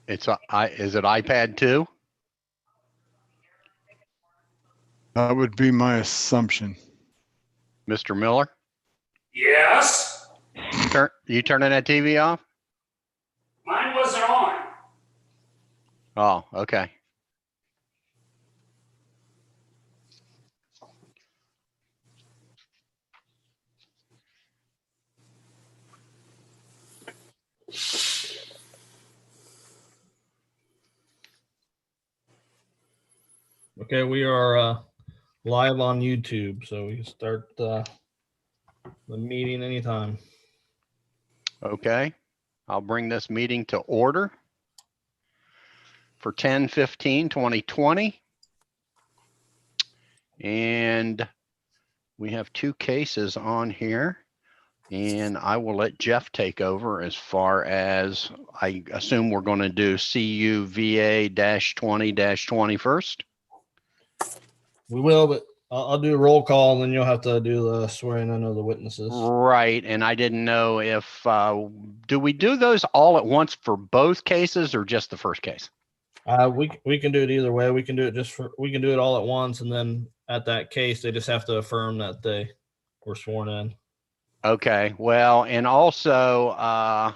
Is it iPad 2? That would be my assumption. Mr. Miller? Yes. You turning that TV off? Mine wasn't on. Oh, okay. Okay, we are live on YouTube, so we can start the meeting anytime. Okay. I'll bring this meeting to order for 10/15/2020. And we have 2 cases on here. And I will let Jeff take over as far as, I assume we're going to do CU VA-20-20 first. We will, but I'll do a roll call, and then you'll have to do the swearing in of the witnesses. Right. And I didn't know if, do we do those all at once for both cases or just the first case? We can do it either way. We can do it we can do it all at once, and then at that case, they just have to affirm that they were sworn in. Okay. Well, and also, I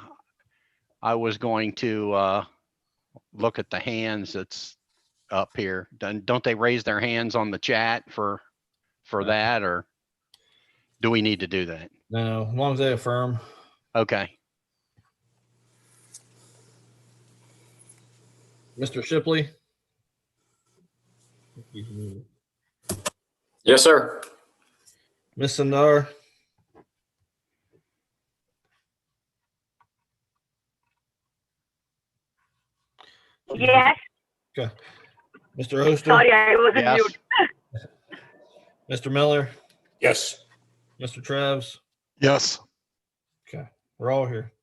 was going to look at the hands that's up here. Don't they raise their hands on the chat for that, or do we need to do that? No, as long as they affirm. Okay. Mr. Shipley? Yes, sir. Ms. Sandar? Yes. Okay. Mr. Oster? Sorry, I was on Yes. mute. Mr. Miller? Yes. Mr. Trevs? Yes. Okay, we're all here.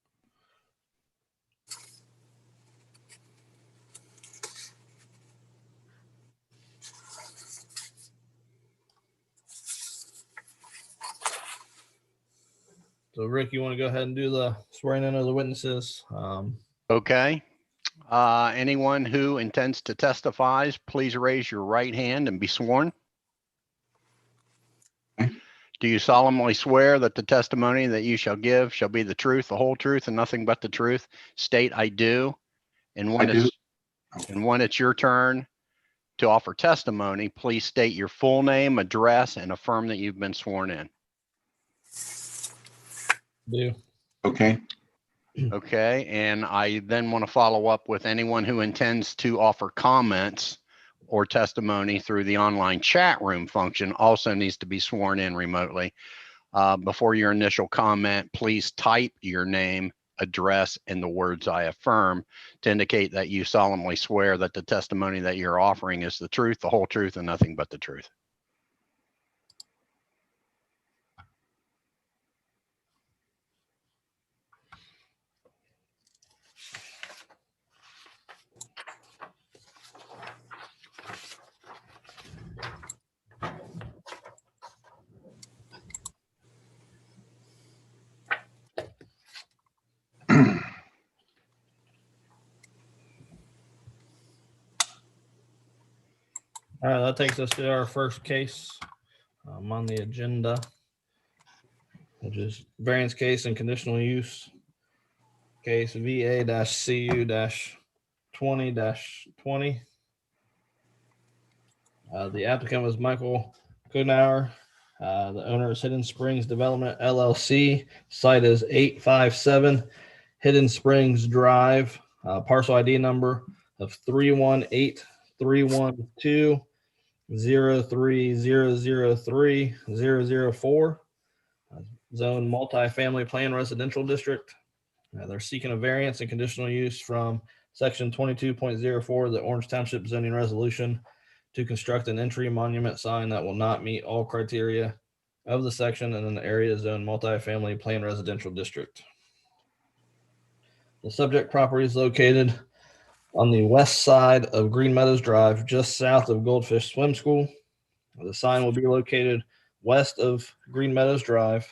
So, Rick, you want to go ahead and do the swearing in of the witnesses? Okay. Anyone who intends to testify, please raise your right hand and be sworn. Do you solemnly swear that the testimony that you shall give shall be the truth, the whole truth, and nothing but the truth? State, I do. And when it's your turn to offer testimony, please state your full name, address, and affirm that you've been sworn in. Do. Okay. Okay, and I then want to follow up with anyone who intends to offer comments or testimony through the online chat room function also needs to be sworn in remotely. Before your initial comment, please type your name, address, and the words "I affirm" to indicate that you solemnly swear that the testimony that you're offering is the truth, the whole truth, and nothing but the truth. All right, that takes us to our first case on the agenda, which is variance case and conditional use case VA-CU-20-20. The applicant was Michael Kuhnauer. The owner is Hidden Springs Development LLC. Site is 857 Hidden Springs Drive. Parcel ID number of 318-312-03003-004. Zone multifamily plan residential district. They're seeking a variance and conditional use from section 22.04 of the Orange Township zoning resolution to construct an entry monument sign that will not meet all criteria of the section in an area zone multifamily plan residential district. The subject property is located on the west side of Green Meadows Drive, just south of Goldfish Swim School. The sign will be located west of Green Meadows Drive.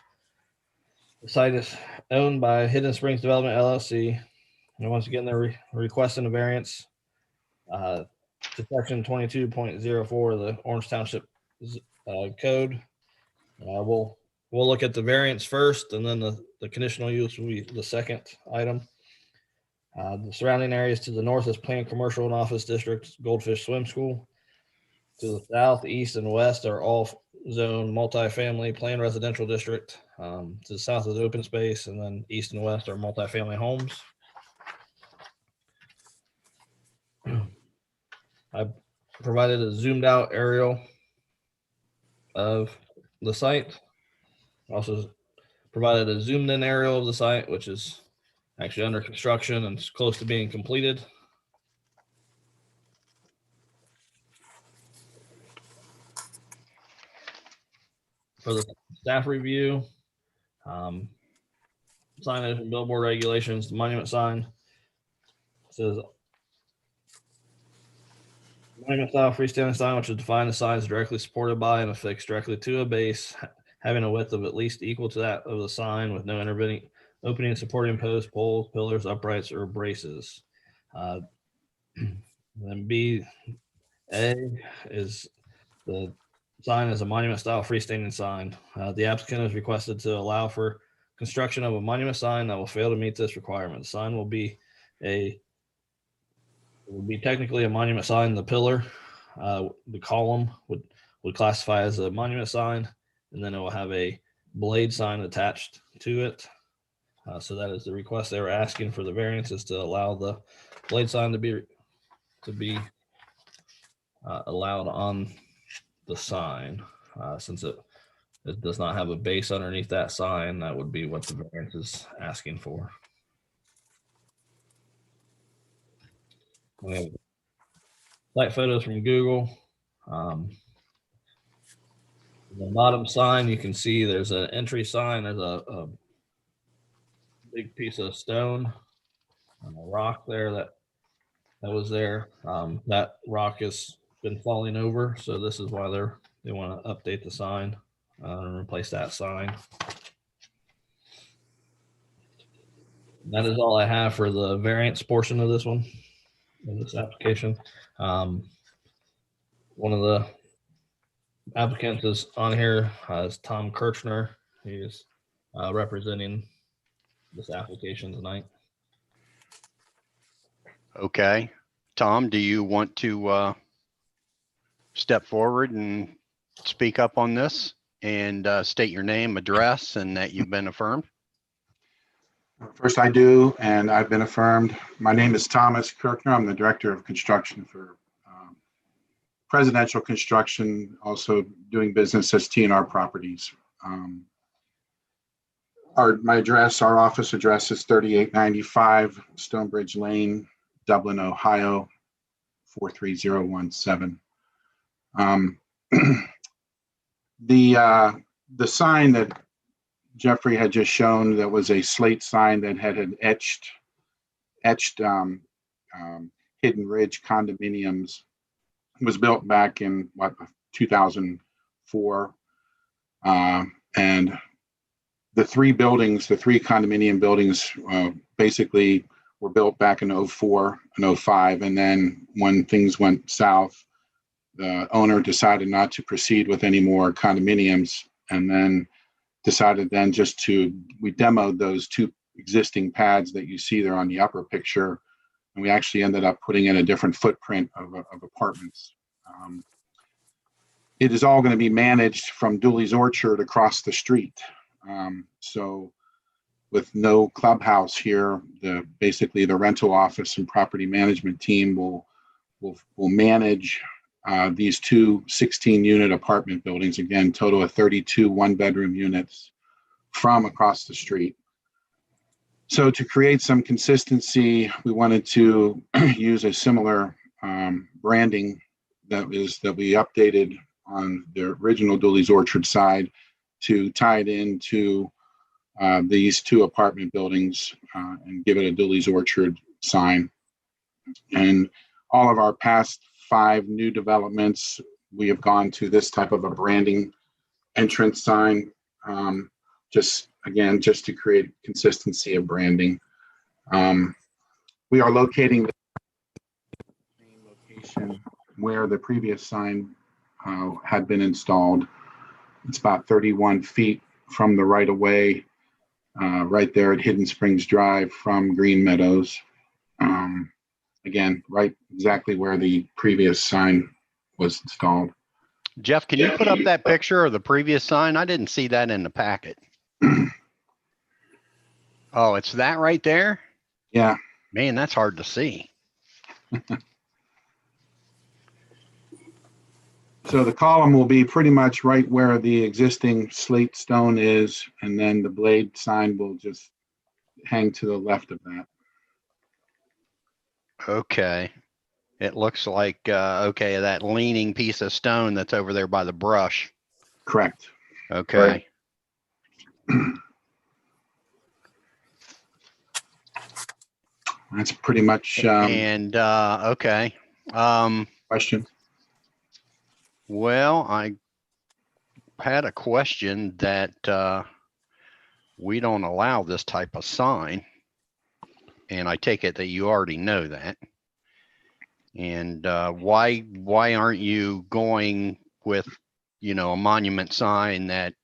The site is owned by Hidden Springs Development LLC. And once again, they're requesting a variance to section 22.04 of the Orange Township code. We'll look at the variance first, and then the conditional use will be the second item. The surrounding areas to the north is planned commercial and office districts, Goldfish Swim School. To the south, east, and west are all zone multifamily planned residential district. To the south is open space, and then east and west are multifamily homes. I provided a zoomed out aerial of the site. Also provided a zoomed in aerial of the site, which is actually under construction and it's close to being completed. For the staff review, signage and billboard regulations, the monument sign says monument style freestanding sign, which is defined as signs directly supported by and affixed directly to a base, having a width of at least equal to that of the sign with no intervening opening, supporting posts, poles, pillars, uprights, or braces. Then BZA is the sign as a monument style freestanding sign. The applicant is requested to allow for construction of a monument sign that will fail to meet this requirement. The sign will be technically a monument sign. The pillar, the column would classify as a monument sign, and then it will have a blade sign attached to it. So that is the request they were asking for the variance, is to allow the blade sign to be allowed on the sign. Since it does not have a base underneath that sign, that would be what the variance is asking for. We have site photos from Google. The bottom sign, you can see there's an entry sign. There's a big piece of stone and a rock there that was there. That rock has been falling over, so this is why they want to update the sign and replace that sign. That is all I have for the variance portion of this one, in this application. One of the applicants is on here, is Tom Kirchner. He is representing this application tonight. Okay. Tom, do you want to step forward and speak up on this and state your name, address, and that you've been affirmed? First, I do, and I've been affirmed. My name is Thomas Kirchner. I'm the Director of Construction for Presidential Construction, also doing business as TNR Properties. Our office address is 3895 Stonebridge Lane, Dublin, Ohio, 43017. The sign that Jeffrey had just shown, that was a slate sign that had an etched Hidden Ridge condominiums, was built back in 2004, and the three condominium buildings basically were built back in 04 and 05, and then when things went south, the owner decided not to proceed with any more condominiums, and then decided we demoed those two existing pads that you see there on the upper picture, and we actually ended up putting in a different footprint of apartments. It is all going to be managed from Dooley's Orchard across the street. So with no clubhouse here, basically the rental office and property management team will manage these two 16-unit apartment buildings, again, total of 32 one-bedroom units from across the street. So to create some consistency, we wanted to use a similar branding that we updated on the original Dooley's Orchard side to tie it into these two apartment buildings and give it a Dooley's Orchard sign. And all of our past 5 new developments, we have gone to this type of a branding entrance sign, just to create consistency of branding. we are locating the same location where the previous sign had been installed. It's about 31 feet from the right of way, right there at Hidden Springs Drive from Green Meadows. Again, right exactly where the previous sign was installed. Jeff, can you put up that picture of the previous sign? I didn't see that in the packet. Oh, it's that right there? Yeah, Man, that's hard to see. so the column will be pretty much right where the existing slate stone is, and then the blade sign will just hang to the left of that. Okay. It looks like, okay, that leaning piece of stone that's over there by the brush. Correct. Okay. That's pretty much And, okay. question. Well, I had a question that, we don't allow this type of sign. And I take it that you already know that. And, why aren't you going with, you know, a monument sign that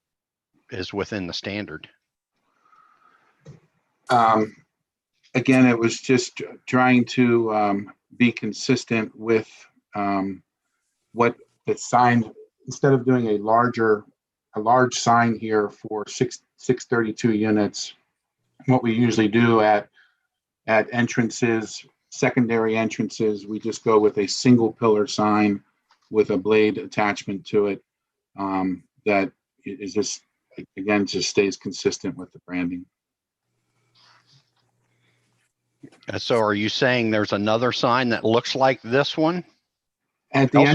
is within the standard? Again, it was just trying to be consistent with what the sign, instead of doing a large sign here for 632 units, what we usually do at entrances, secondary entrances, we just go with a single pillar sign with a blade attachment to it, that is just, again, just stays consistent with the branding. So are you saying there's another sign that looks like this one? At the Also-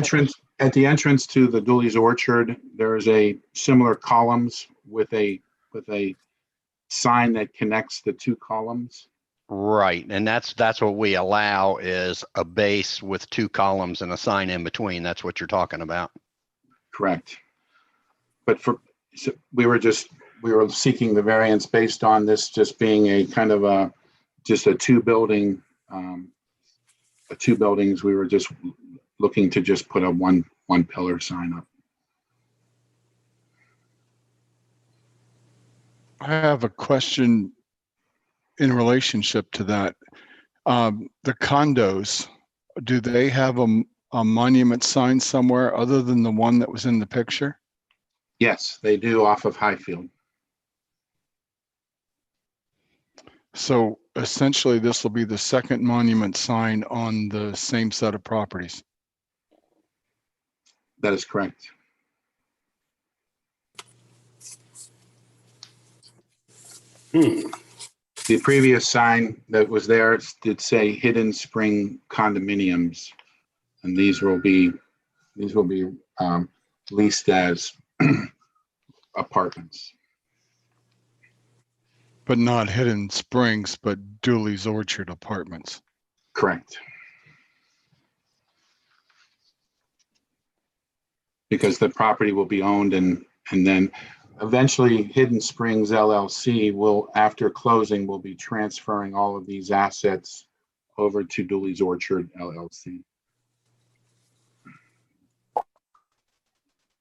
entrance to the Dooley's Orchard, there's a similar columns with a sign that connects the two columns. Right, and that's what we allow is a base with two columns and a sign in between. That's what you're talking about. Correct. But we were seeking the variance based on this just being a kind of just a two buildings. We were just looking to just put a one pillar sign up. I have a question in relationship to that. The condos, do they have a monument sign somewhere other than the one that was in the picture? Yes, they do off of Highfield. So essentially, this will be the second monument sign on the same set of properties. That is correct. The previous sign that was there did say Hidden Spring Condominiums, and these will be leased as apartments. But not Hidden Springs, but Dooley's Orchard Apartments. Correct. Because the property will be owned and then eventually Hidden Springs LLC will, after closing, will be transferring all of these assets over to Dooley's Orchard LLC.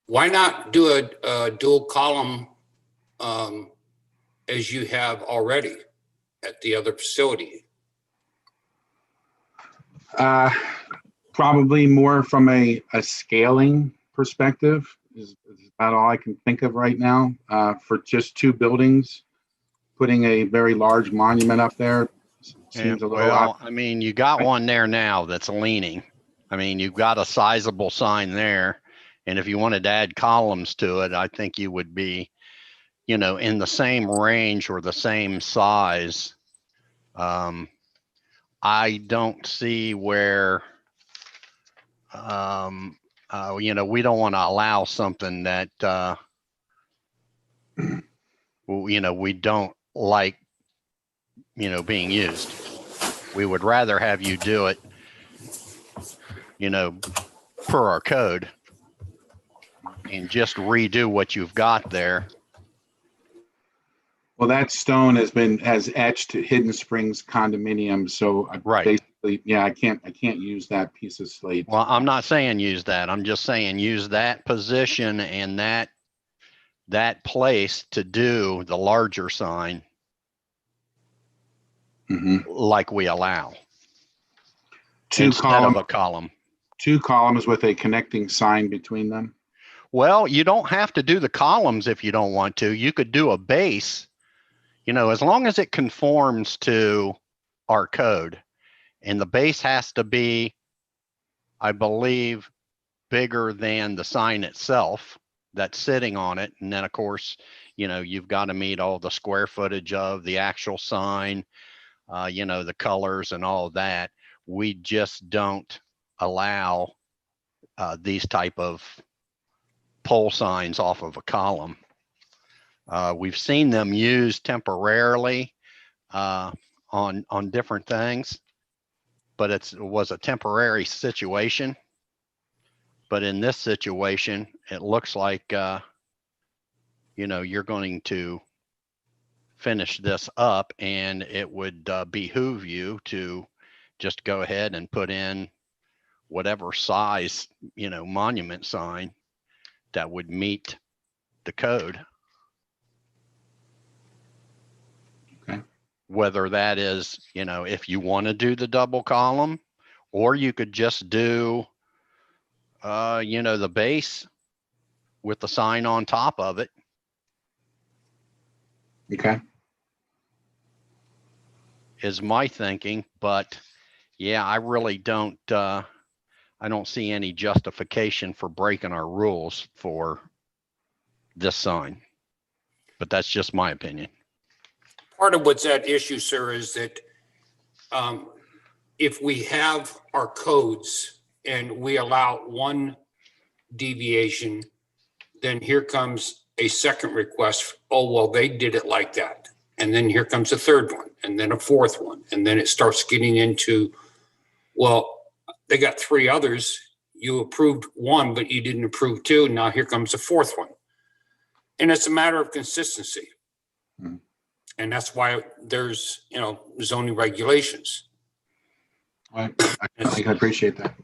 Why not do a dual column as you have already at the other facility? Probably more from a scaling perspective is about all I can think of right now. For just two buildings, putting a very large monument up there seems a little well, I mean, you got one there now that's leaning. I mean, you've got a sizable sign there. And if you wanted to add columns to it, I think you would be, you know, in the same range or the same size. I don't see where, you know, we don't want to allow something that, you know, we don't like, you know, being used. We would rather have you do it, you know, per our code and just redo what you've got there. Well, that stone has etched to Hidden Springs condominium, so Right. basically, yeah, I can't use that piece of slate. Well, I'm not saying use that. I'm just saying use that position and that place to do the larger sign Mhm. like we allow Two instead of a column. two columns with a connecting sign between them. Well, you don't have to do the columns if you don't want to. You could do a base, as long as it conforms to our code. And the base has to be, I believe, bigger than the sign itself that's sitting on it. And then, of course, you've got to meet all the square footage of the actual sign, the colors and all of that. We just don't allow these type of pole signs off of a column. We've seen them used temporarily on different things, but it was a temporary situation. But in this situation, it looks like you're going to finish this up, and it would behoove you to just go ahead and put in whatever size monument sign that would meet the code. Okay. Whether that is, if you want to do the double column, or you could just do, the base with the sign on top of it. Okay. Is my thinking, but yeah, I really don't, I don't see any justification for breaking our rules for this sign, but that's just my opinion. Part of what's at issue, sir, is that if we have our codes and we allow one deviation, then here comes a second request. Oh, well, they did it like that. And then here comes a third one, and then a fourth one. And then it starts getting into, well, they got three others. You approved one, but you didn't approve two. Now here comes a fourth one. And it's a matter of consistency. Hmm. And that's why there's, zoning regulations. I appreciate that.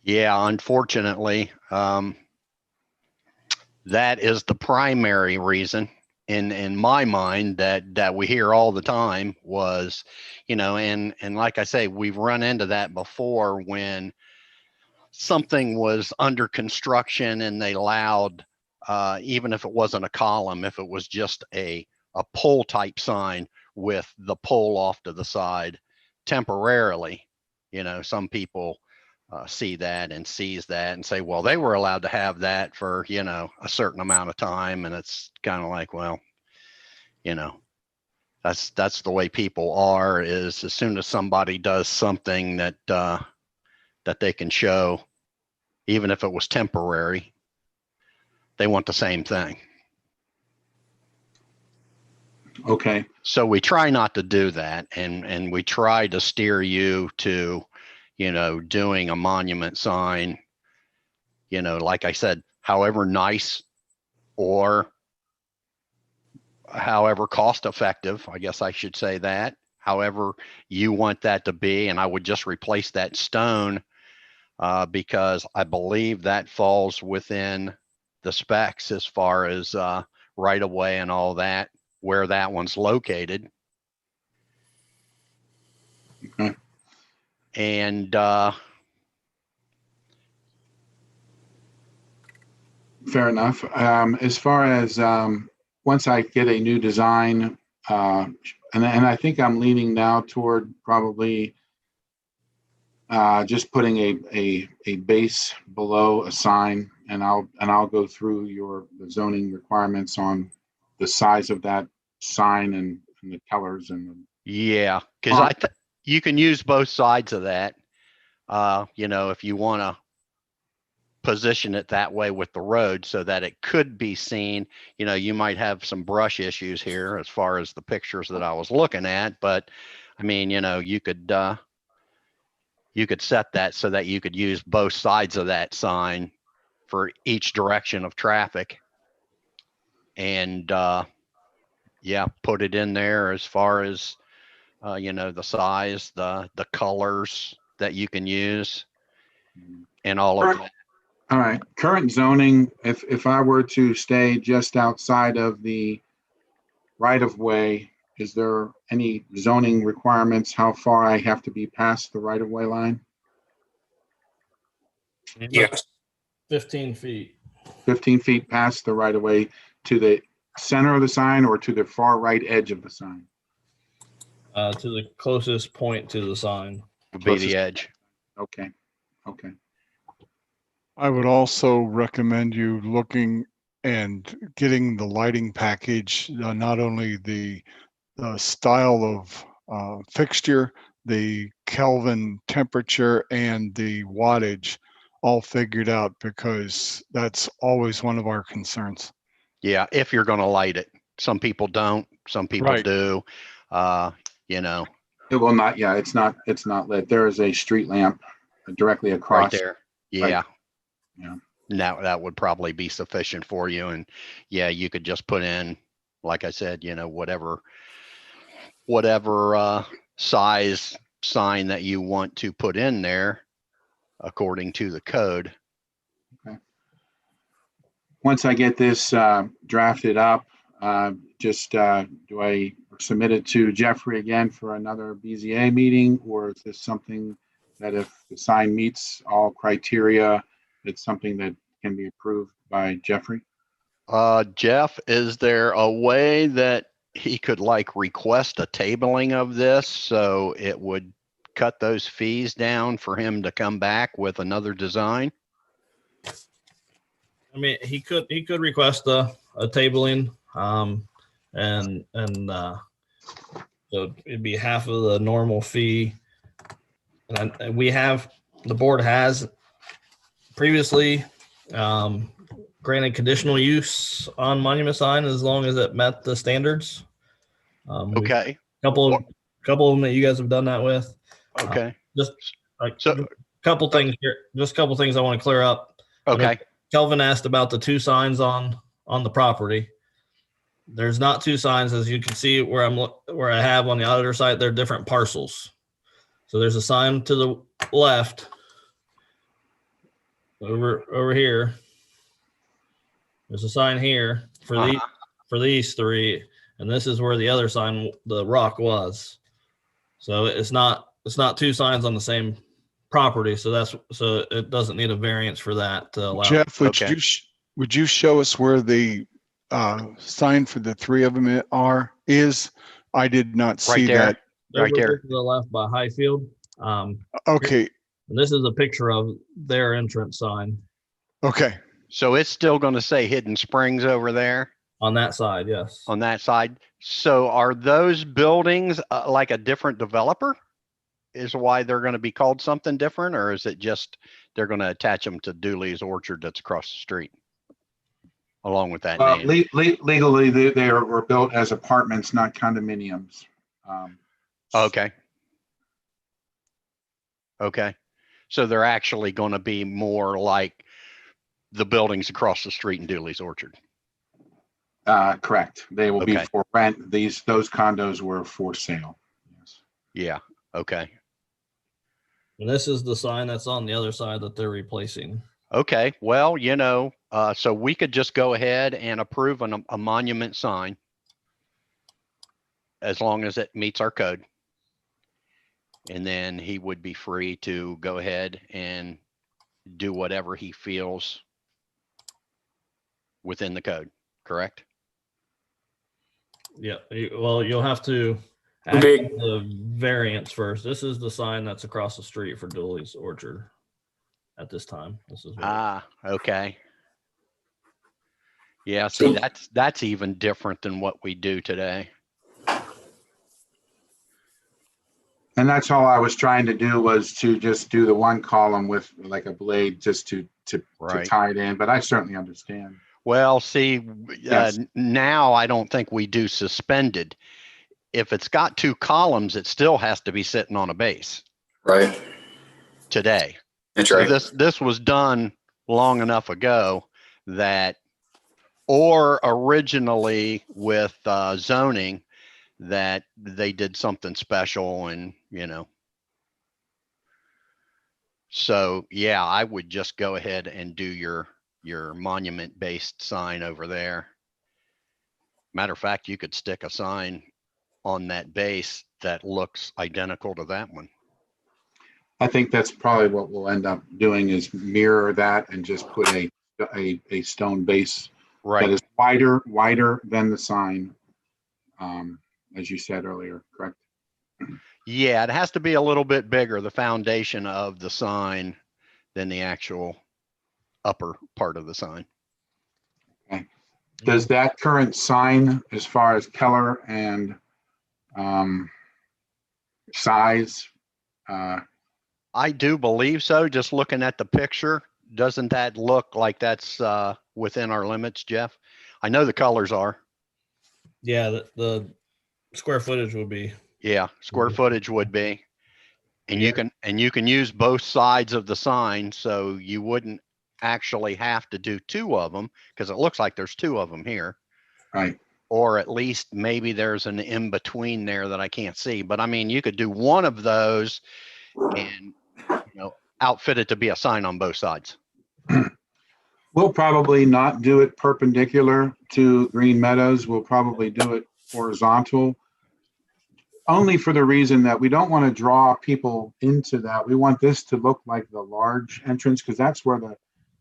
Yeah, unfortunately, that is the primary reason in my mind that we hear all the time was, and like I say, we've run into that before when something was under construction and they allowed, even if it wasn't a column, if it was just a pole type sign with the pole off to the side temporarily, some people see that and sees that and say, well, they were allowed to have that for, a certain amount of time. And it's kind of like, well, that's the way people are, is as soon as somebody does something that they can show, even if it was temporary, they want the same thing. Okay. So we try not to do that. And we try to steer you to, doing a monument sign, like I said, however nice or however cost effective, I guess I should say that, however you want that to be. And I would just replace that stone because I believe that falls within the specs as far as right of way and all that, where that one's located. Okay. And Fair enough. As far as once I get a new design, and I think I'm leaning now toward probably just putting a base below a sign, and I'll go through the zoning requirements on the size of that sign and the colors and yeah, because you can use both sides of that. If you want to position it that way with the road so that it could be seen, you might have some brush issues here as far as the pictures that I was looking at, but I mean, you could set that so that you could use both sides of that sign for each direction of traffic. And yeah, put it in there as far as, the size, the colors that you can use and all of that. All right, current zoning, if I were to stay just outside of the right of way, is there any zoning requirements, how far I have to be past the right of way line? Yes, 15 feet. 15 feet past the right of way to the center of the sign or to the far right edge of the sign? To the closest point to the sign. Would be the edge. Okay, okay. I would also recommend you looking and getting the lighting package, not only the style of fixture, the Kelvin temperature, and the wattage all figured out, because that's always one of our concerns. Yeah, if you're going to light it. Some people don't, some people Right. do. It will not, yeah, it's not lit. There is a street lamp directly across. Right there. Yeah. Yeah. Now that would probably be sufficient for you. And yeah, you could just put in, like I said, whatever size sign that you want to put in there according to the code. Once I get this drafted up, do I submit it to Jeffrey again for another BZA meeting? Or is this something that if the sign meets all criteria, it's something that can be approved by Jeffrey? Jeff, is there a way that he could request a tabling of this so it would cut those fees down for him to come back with another design? I mean, he could request a tabling, and so it'd be half of the normal fee. And the board has previously granted conditional use on monument sign as long as it met the standards. Okay. Couple of them that you guys have done that with. Okay. Couple things here. Just a couple things I want to clear up. Okay. Kelvin asked about the two signs on the property. There's not two signs, as you can see where I have on the auditor site. They're different parcels. So there's a sign to the left over here. There's a sign here for these three, and this is where the other sign, the rock, was. So it's not two signs on the same property, so it doesn't need a variance for that to allow. Jeff, would you show us where the sign for the three of them is? I did not see that. Right there. To the left by Highfield. Okay. And this is a picture of their entrance sign Okay. So it's still going to say Hidden Springs over there on that side. Yes. on that side. So are those buildings like a different developer? Is why they're going to be called something different, or is it just they're going to attach them to Dooley's Orchard that's across the street along with that name? Legally, they were built as apartments, not condominiums. Okay. Okay. So they're actually going to be more like the buildings across the street in Dooley's Orchard. Correct. They will be Okay. for rent. Those condos were for sale. Yes. Yeah. Okay. And this is the sign that's on the other side that they're replacing. Okay. Well, so we could just go ahead and approve a monument sign as long as it meets our code. And then he would be free to go ahead and do whatever he feels within the code, correct? Yeah. Well, you'll have to add the variance first. This is the sign that's across the street for Dooley's Orchard at this time. This is okay. Yeah, see, that's even different than what we do today. And that's all I was trying to do, was to just do the one column with like a blade just to Right. tie it in. But I certainly understand. Well, see, Yes. now I don't think we do suspended. If it's got two columns, it still has to be sitting on a base Right. today. That's So right. this was done long enough ago that or originally with zoning that they did something special and, so yeah, I would just go ahead and do your monument based sign over there. Matter of fact, you could stick a sign on that base that looks identical to that one. I think that's probably what we'll end up doing is mirror that and just put a stone base that Right. is wider than the sign, as you said earlier, correct? Yeah, it has to be a little bit bigger, the foundation of the sign, than the actual upper part of the sign. Does that current sign, as far as color and size, I do believe so. Just looking at the picture, doesn't that look like that's within our limits, Jeff? I know the colors are. Yeah, the square footage will be. Yeah, square footage would be. And Yeah. you can use both sides of the sign, so you wouldn't actually have to do two of them, because it looks like there's two of them here. right? Or at least maybe there's an in between there that I can't see. But I mean, you could do one of those and outfit it to be a sign on both sides. We'll probably not do it perpendicular to Green Meadows. We'll probably do it horizontal, only for the reason that we don't want to draw people into that. We want this to look like the large entrance, because that's where the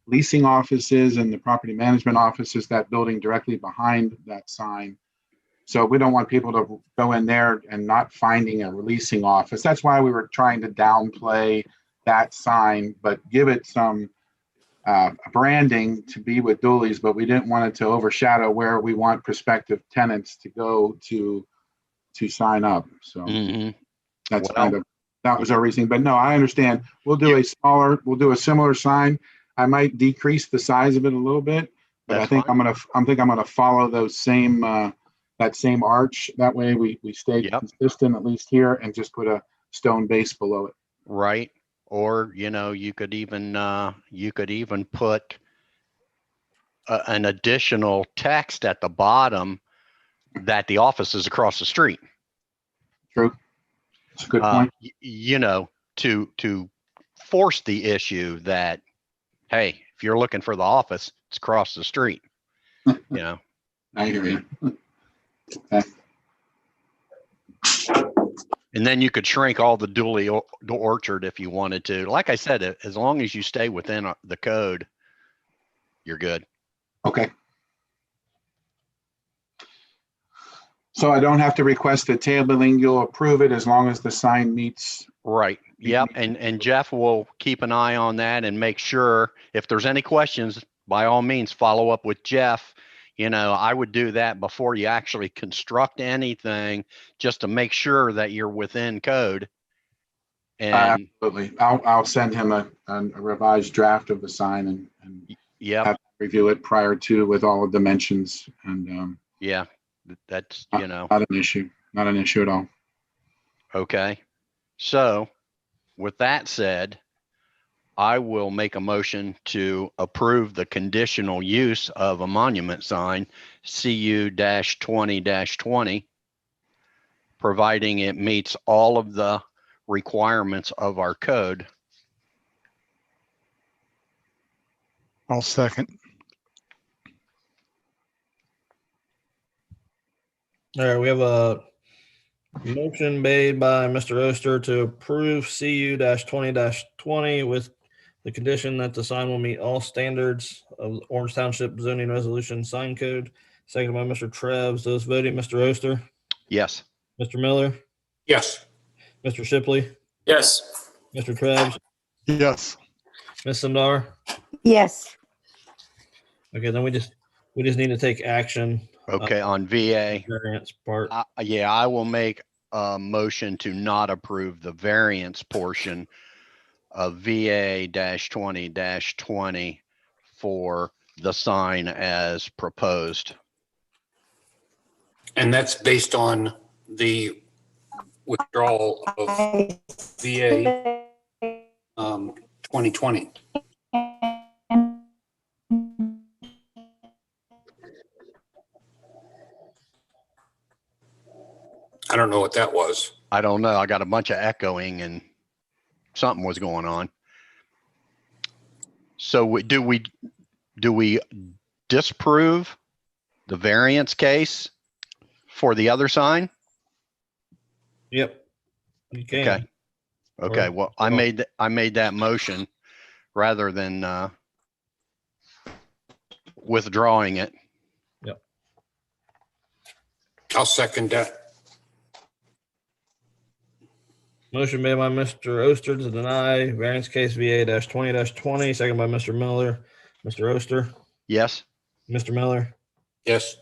leasing office is and the property management office is, that building directly behind that sign. So we don't want people to go in there and not finding a leasing office. That's why we were trying to downplay that sign, but give it some branding to be with Dooley's, but we didn't want it to overshadow where we want prospective tenants to go to sign up. So that's that was our reasoning. But no, I understand. We'll do a similar sign. I might decrease the size of it a little bit, but I think I'm gonna follow those same that same arch. That way we stay consistent, at least here, and just put a stone base below it. Right. Or, you could even put an additional text at the bottom that the office is across the street. True. That's a good point. To force the issue that, hey, if you're looking for the office, it's across the street. I hear you. Okay. And then you could shrink all the Dooley Orchard if you wanted to. Like I said, as long as you stay within the code, you're good. Okay. So I don't have to request the tabling. You'll approve it as long as the sign meets. Right. Yep. And Jeff will keep an eye on that and make sure if there's any questions, by all means, follow up with Jeff. I would do that before you actually construct anything, just to make sure that you're within code. And absolutely. I'll send him a revised draft of the sign and have to review it prior to, with all the dimensions. And yeah, that's, not an issue. Not an issue at all. Okay. So with that said, I will make a motion to approve the conditional use of a monument sign, CU-20-20, providing it meets all of the requirements of our code. I'll second. All right, we have a motion made by Mr. Oster to approve CU-20-20 with the condition that the sign will meet all standards of Orange Township zoning resolution sign code. Seconded by Mr. Trevs. Those voting, Mr. Oster, Yes. Mr. Miller, Yes. Mr. Shipley, Yes. Mr. Trevs, Yes. Ms. Sundar. Yes. Okay, then we just need to take action. Okay, on VA. Variance part. Yeah, I will make a motion to not approve the variance portion of VA-20-20 for the sign as proposed. And that's based on the withdrawal of VA 2020. I don't know what that was. I don't know. I got a bunch of echoing and something was going on. So do we disprove the variance case for the other sign? Yep. You can. Okay. Okay. Or- Well, I made that motion rather than withdrawing it. I'll second that. Motion made by Mr. Oster to deny variance case VA-20-20, second by Mr. Miller. Mr. Oster, Yes. Mr. Miller, Yes.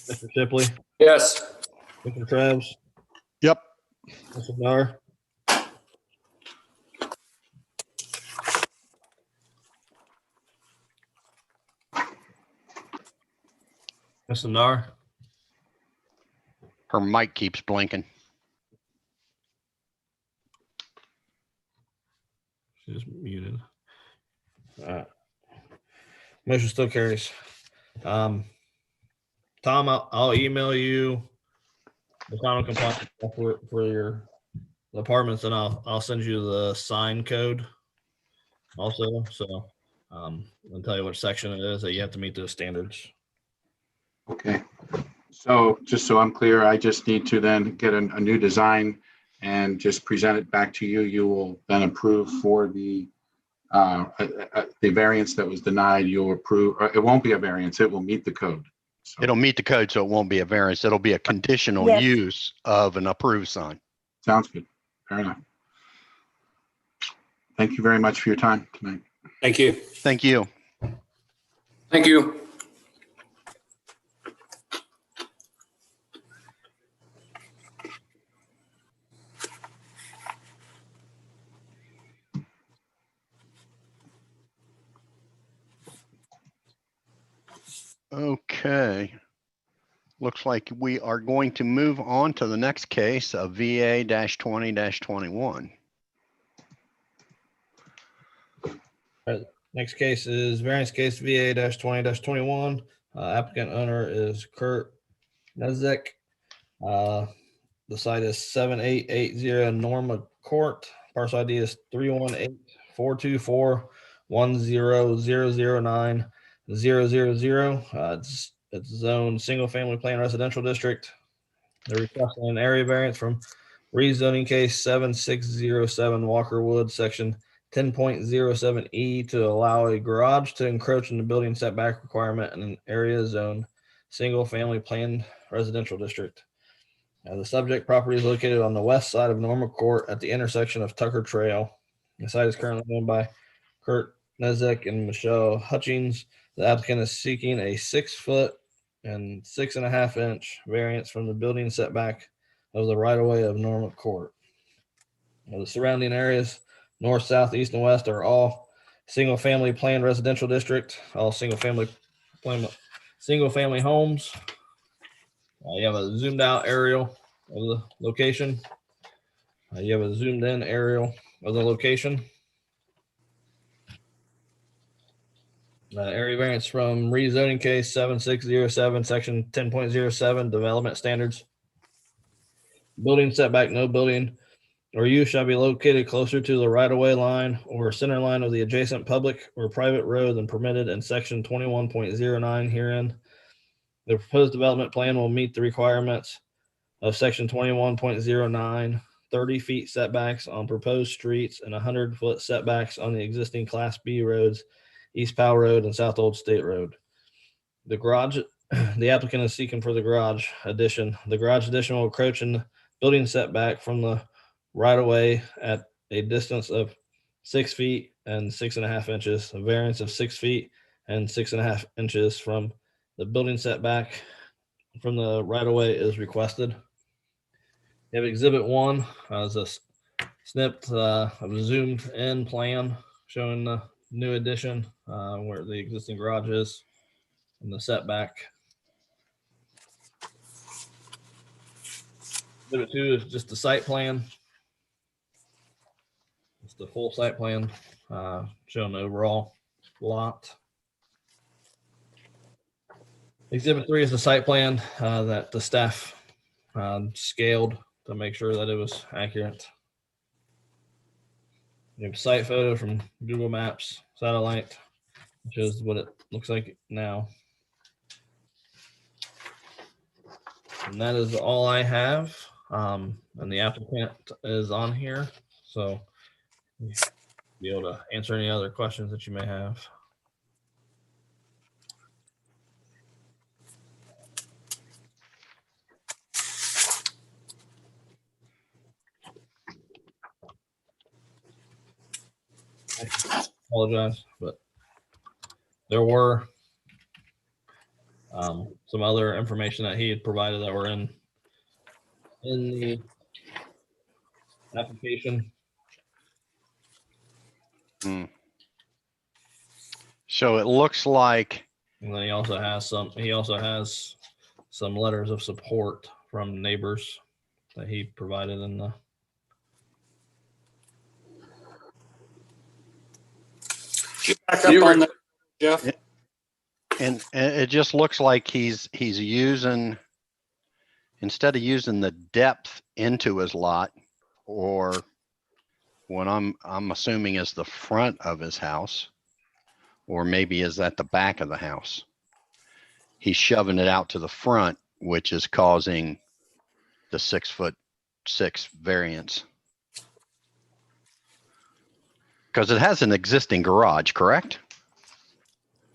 Mr. Shipley, Yes. Mr. Krebs, Yep. Mr. Dar. Mr. Dar. Her mic keeps blinking. She's muted. Motion still carries. Tom, I'll email you the final compliance for your apartments, and I'll send you the sign code also. So I'll tell you which section it is that you have to meet those standards. Okay. So just so I'm clear, I just need to then get a new design and just present it back to you. You will then approve for the variance that was denied. You'll approve, or it won't be a variance. It will meet the code. So, It'll meet the code, so it won't be a variance. It'll be a conditional Yes. use of an approved sign. sounds good. Fair enough. Thank you very much for your time tonight. Thank you. Thank you. Thank you. Okay. Looks like we are going to move on to the next case of VA-20-21. Next case is variance case VA-20-21. Applicant owner is Kurt Nezek. The site is 7880 Norma Court. Parcel ID is 318-424-10009-000. It's zone single family plan residential district. They're requesting an area variance from rezoning case 7607 Walker Wood, section 10.07E to allow a garage to encroach in the building setback requirement in an area zone single family planned residential district. The subject property is located on the west side of Norma Court at the intersection of Tucker Trail. The site is currently owned by Kurt Nezek and Michelle Hutchings. The applicant is seeking a 6 foot and 6.5 inch variance from the building setback of the right of way of Norma Court. The surrounding areas, north, south, east, and west, are all single family planned residential district, all single family homes. You have a zoomed out aerial of the location. You have a zoomed in aerial of the location. Area variance from rezoning case 7607, section 10.07, development standards. Building setback, no building or use shall be located closer to the right-of-way line or center line of the adjacent public or private road than permitted in section 21.09 herein. The proposed development plan will meet the requirements of section 21.09, 30 feet setbacks on proposed streets and 100-foot setbacks on the existing Class B roads, East Powell Road and South Old State Road. The garage, the applicant is seeking for the garage addition. The garage addition will encroach in the building setback from the right-of-way at a distance of 6 feet and 6.5 inches. A variance of 6 feet and 6.5 inches from the building setback from the right-of-way is requested. You have Exhibit 1 as a snipped of a zoomed in plan showing the new addition where the existing garage is and the setback. Exhibit 2 is just the site plan. It's the full site plan showing the overall lot. Exhibit 3 is the site plan that the staff scaled to make sure that it was accurate. You have site photo from Google Maps satellite, which is what it looks like now. And that is all I have. And the applicant is on here, so you'll be able to answer any other questions that you may have. I apologize, but there were some other information that he had provided that were in the application. So it looks like, And then he also has some letters of support from neighbors that he provided in the. Back up on that, Jeff. and it just looks like he's using, instead of using the depth into his lot, or what I'm assuming is the front of his house, or maybe is that the back of the house, he's shoving it out to the front, which is causing the 6'6" variance. Because it has an existing garage, correct?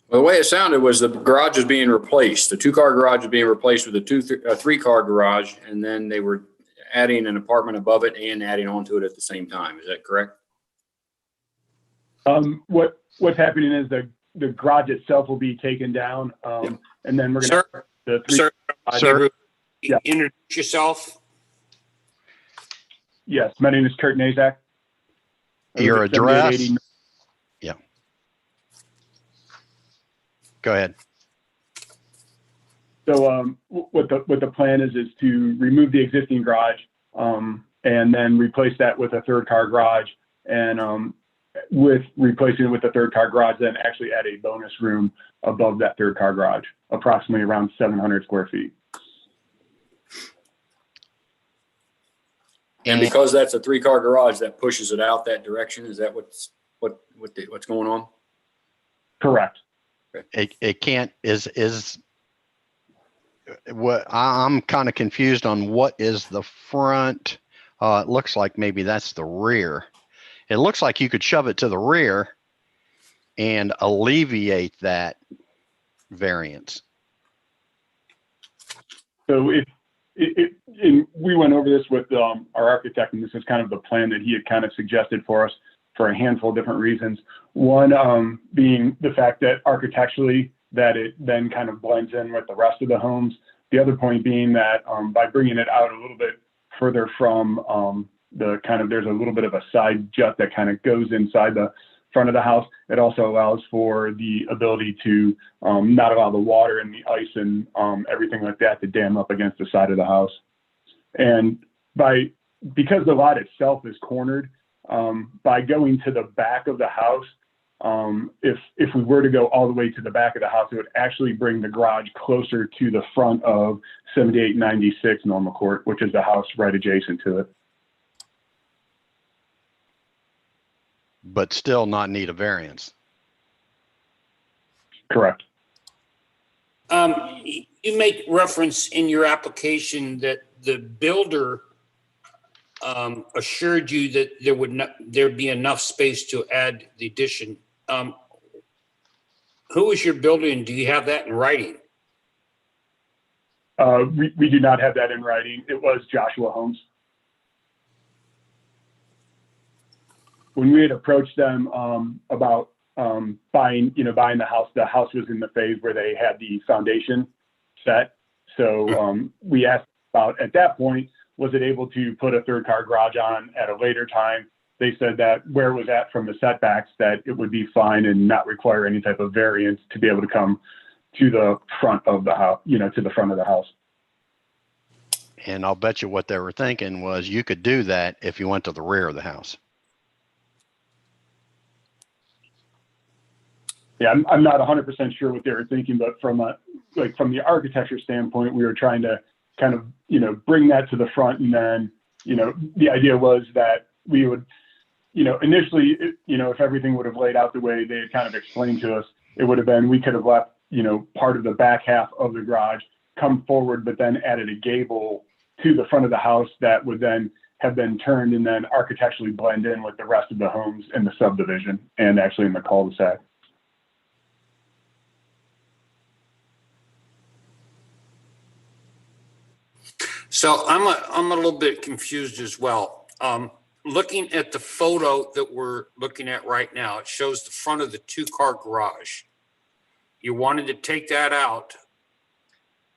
Well, the way it sounded was the garage was being replaced. The 2-car garage was being replaced with a 3-car garage, and then they were adding an apartment above it and adding onto it at the same time. Is that correct? What's happening is the garage itself will be taken down, and then we're going to Sir, Yeah. introduce yourself. Yes, my name is Kurt Nazak. Your address? Yeah. Go ahead. So what the plan is to remove the existing garage and then replace that with a 3rd-car garage, and with replacing it with a 3rd-car garage, then actually add a bonus room above that 3rd-car garage, approximately around 700 square feet. And because that's a 3-car garage, that pushes it out that direction. Is that what's going on? Correct. It can't, is what I'm kind of confused on, what is the front? It looks like maybe that's the rear. It looks like you could shove it to the rear and alleviate that variance. So and we went over this with our architect, and this is kind of the plan that he had kind of suggested for us for a handful of different reasons. One being the fact that architecturally that it then kind of blends in with the rest of the homes. The other point being that by bringing it out a little bit further from there's a little bit of a side jut that kind of goes inside the front of the house. It also allows for the ability to not allow the water and the ice and everything like that to dam up against the side of the house. And because the lot itself is cornered, by going to the back of the house, if we were to go all the way to the back of the house, it would actually bring the garage closer to the front of 7896 Normal Court, which is the house right adjacent to it. But still not need a variance. Correct. You make reference in your application that the builder assured you that there'd be enough space to add the addition. Who is your builder, and do you have that in writing? We do not have that in writing. It was Joshua Holmes. When we had approached them about buying the house was in the phase where they had the foundation set. So we asked about, at that point, was it able to put a 3rd-car garage on at a later time? They said that where it was at from the setbacks, that it would be fine and not require any type of variance to be able to come to the front of the house, to the front of the house. And I'll bet you what they were thinking was you could do that if you went to the rear of the house. Yeah, I'm not 100% sure what they were thinking, but from the architecture standpoint, we were trying to kind of, bring that to the front and then the idea was that we would, initially, if everything would have laid out the way they had kind of explained to us, it would have been, we could have left, part of the back half of the garage, come forward, but then added a gable to the front of the house that would then have been turned and then architecturally blend in with the rest of the homes in the subdivision and actually in the cul-de-sac. So I'm a little bit confused as well. Looking at the photo that we're looking at right now, it shows the front of the 2-car garage. You wanted to take that out.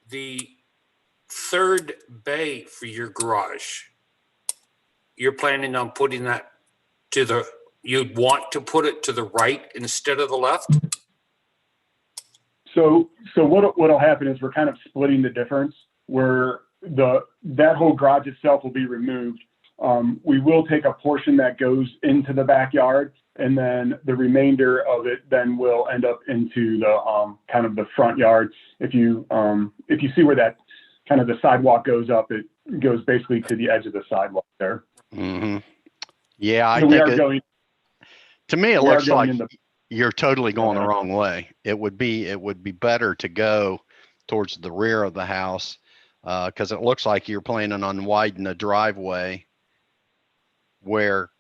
The third bay for your garage, you're planning on putting that you'd want to put it to the right instead of the left? So what'll happen is we're kind of splitting the difference where that whole garage itself will be removed. We will take a portion that goes into the backyard, and then the remainder of it then will end up into the kind of the front yard. If you see where that kind of the sidewalk goes up, it goes basically to the edge of the sidewalk there. Mm-hmm. Yeah, I So think to me, it looks like into, you're totally going the wrong way. It would be better to go towards the rear of the house, because it looks like you're planning on widening the driveway, where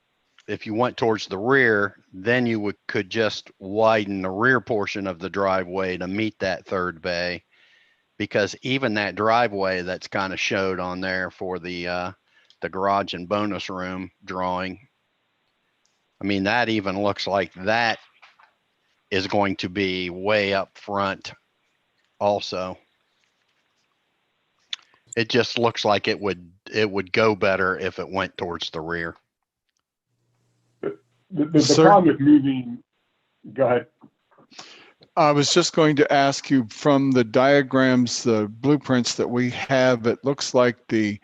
if you went towards the rear, then you could just widen the rear portion of the driveway to meet that third bay, because even that driveway that's kind of showed on there for the garage and bonus room drawing, I mean, that even looks like that is going to be way up front also. It just looks like it would go better if it went towards the rear. the problem with moving, go ahead. I was just going to ask you, from the diagrams, the blueprints that we have, it looks like the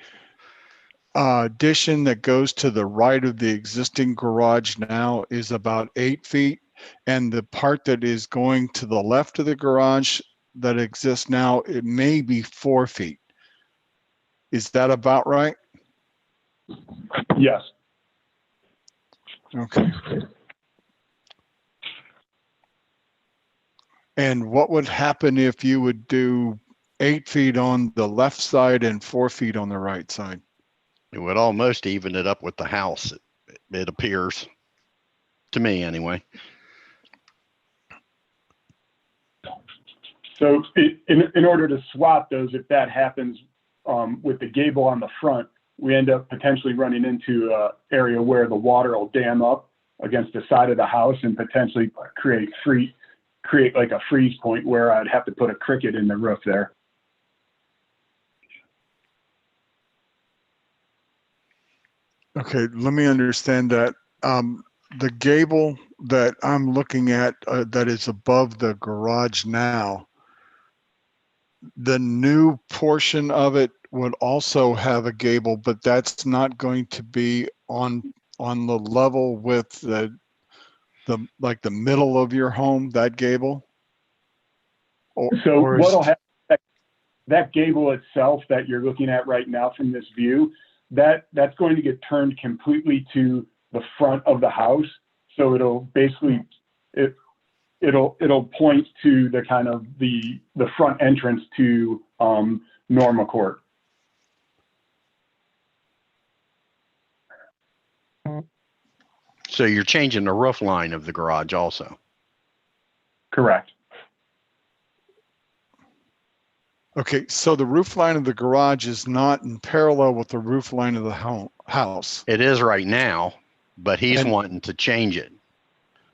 addition that goes to the right of the existing garage now is about 8 feet. And the part that is going to the left of the garage that exists now, it may be 4 feet. Is that about right? Yes. Okay. And what would happen if you would do 8 feet on the left side and 4 feet on the right side? It would almost even it up with the house, it appears to me anyway. So in order to swap those, if that happens with the gable on the front, we end up potentially running into an area where the water will dam up against the side of the house and potentially create like a freeze point where I'd have to put a cricket in the roof there. Okay, let me understand that. The gable that I'm looking at that is above the garage now, the new portion of it would also have a gable, but that's not going to be on the level with the like the middle of your home, that gable? So what'll happen, that gable itself that you're looking at right now from this view, that's going to get turned completely to the front of the house. So it'll basically, it'll point to the kind of the front entrance to Norma Court. So you're changing the roof line of the garage also. Correct. Okay, so the roof line of the garage is not in parallel with the roof line of the house. It is right now, but he's wanting to change it.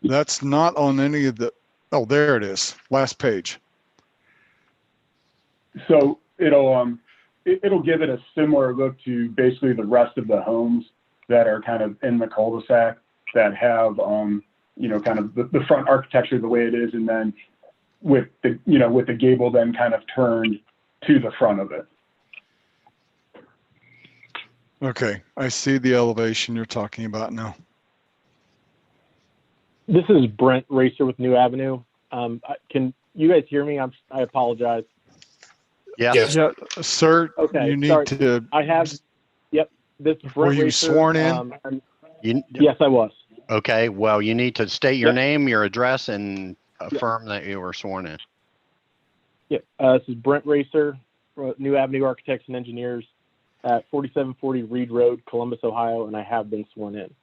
That's not on any of the, oh, there it is, last page. So it'll give it a similar look to basically the rest of the homes that are kind of in the cul-de-sac that have, kind of the front architecture the way it is, and then with the gable then kind of turned to the front of it. Okay, I see the elevation you're talking about now. This is Brent Racer with New Avenue. Can you guys hear me? I apologize. Yes. Yes. Yeah, sir, Okay, you need sorry. to. I have, yep. This is Were Brent you Racer. sworn in? Yes, I was. Okay, well, you need to state your Yep. name, your address, and affirm that you were sworn in. Yeah, this is Brent Racer, New Avenue Architects and Engineers at 4740 Reed Road, Columbus, Ohio, and I have been sworn in.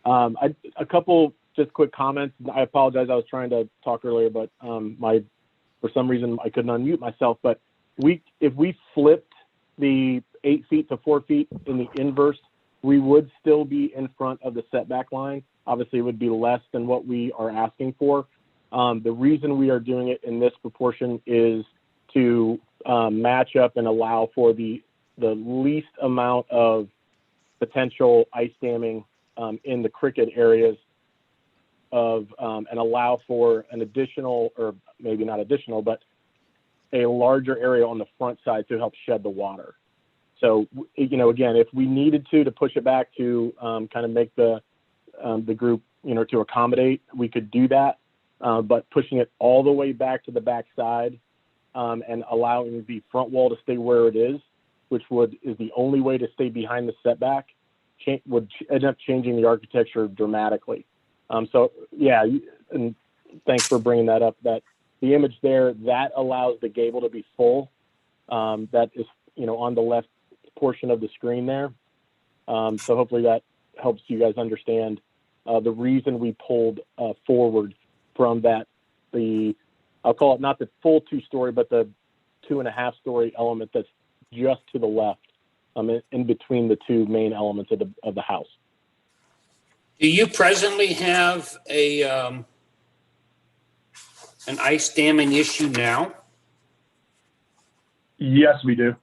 A couple just quick comments. I apologize. I was trying to talk earlier, but for some reason I couldn't unmute myself. But if we flipped the 8 feet to 4 feet in the inverse, we would still be in front of the setback line. Obviously, it would be less than what we are asking for. The reason we are doing it in this proportion is to match up and allow for the least amount of potential ice damming in the cricket areas and allow for an additional, or maybe not additional, but a larger area on the front side to help shed the water. So, again, if we needed to push it back to kind of make the group, to accommodate, we could do that. But pushing it all the way back to the back side and allowing the front wall to stay where it is, which is the only way to stay behind the setback, would end up changing the architecture dramatically. So, yeah, and thanks for bringing that up. That the image there, that allows the gable to be full. That is, on the left portion of the screen there. So hopefully that helps you guys understand the reason we pulled forward from I'll call it not the full 2-story, but the 2.5-story element that's just to the left, in between the two main elements of the house. Do you presently have an ice damming issue now? Yes, we do.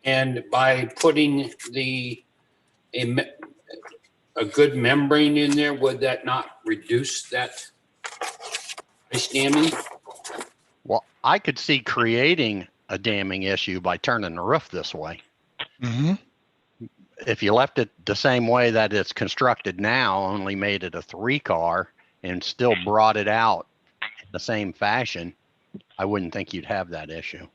And by putting a good membrane in there, would that not reduce that ice damming? Well, I could see creating a damming issue by turning the roof this way. Mm-hmm. If you left it the same way that it's constructed now, only made it a 3-car and still brought it out in the same fashion, I wouldn't think you'd have that issue.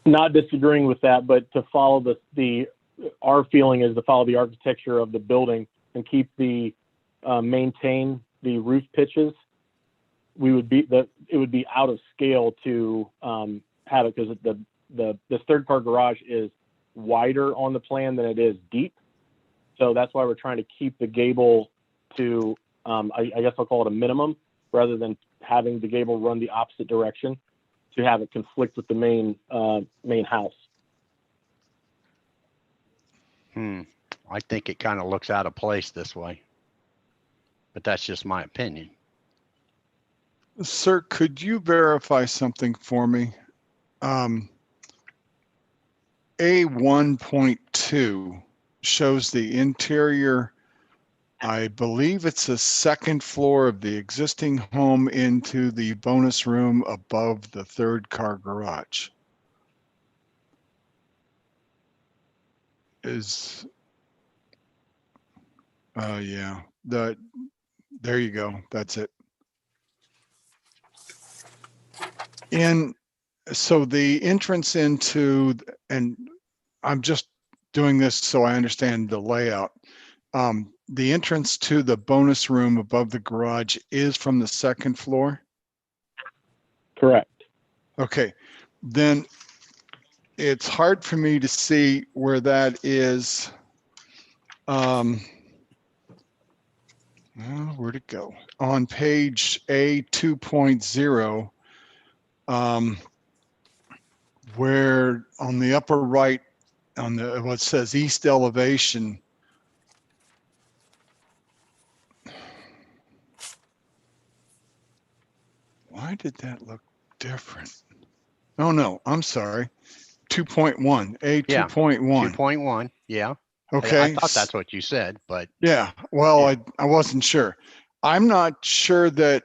Not disagreeing with that, but to follow our feeling is to follow the architecture of the building and keep maintain the roof pitches. It would be out of scale to have it, because this 3rd-car garage is wider on the plan than it is deep. So that's why we're trying to keep the gable to, I guess I'll call it a minimum, rather than having the gable run the opposite direction to have it conflict with the main house. I think it kind of looks out of place this way, but that's just my opinion. Sir, could you verify something for me? A1.2 shows the interior. I believe it's the 2nd floor of the existing home into the bonus room above the 3rd-car garage. Yeah, there you go. That's it. So the entrance into, and I'm just doing this so I understand the layout. The entrance to the bonus room above the garage is from the 2nd floor? Correct. Okay, then it's hard for me to see where that is. Where'd it go? On page A 2.0, where on the upper right, on what says east elevation, why did that look different? Oh no, I'm sorry. 2.1, A 2.1. 2.1, yeah. Okay. I thought that's what you said, but yeah, well, yeah. I wasn't sure. I'm not sure that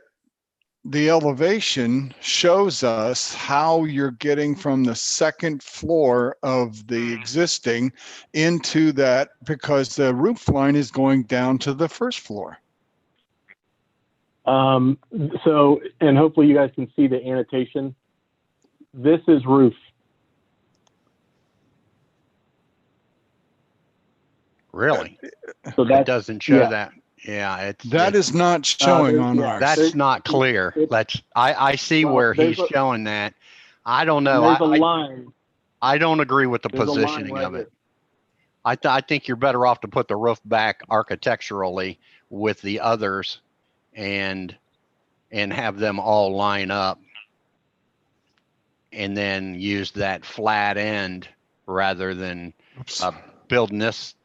the elevation shows us how you're getting from the second floor of the existing into that, because the roof line is going down to the first floor. So, and hopefully you guys can see the annotation. This is roof. Really? So It that doesn't show yeah. that. Yeah, That is not showing on yeah, ours. that's not clear. I see Well, where he's there's a- showing that. I don't know. there's a line. I don't agree with the There's a line positioning right of it. here. I think you're better off to put the roof back architecturally with the others and have them all line up, and then use that flat end rather than Oops. building this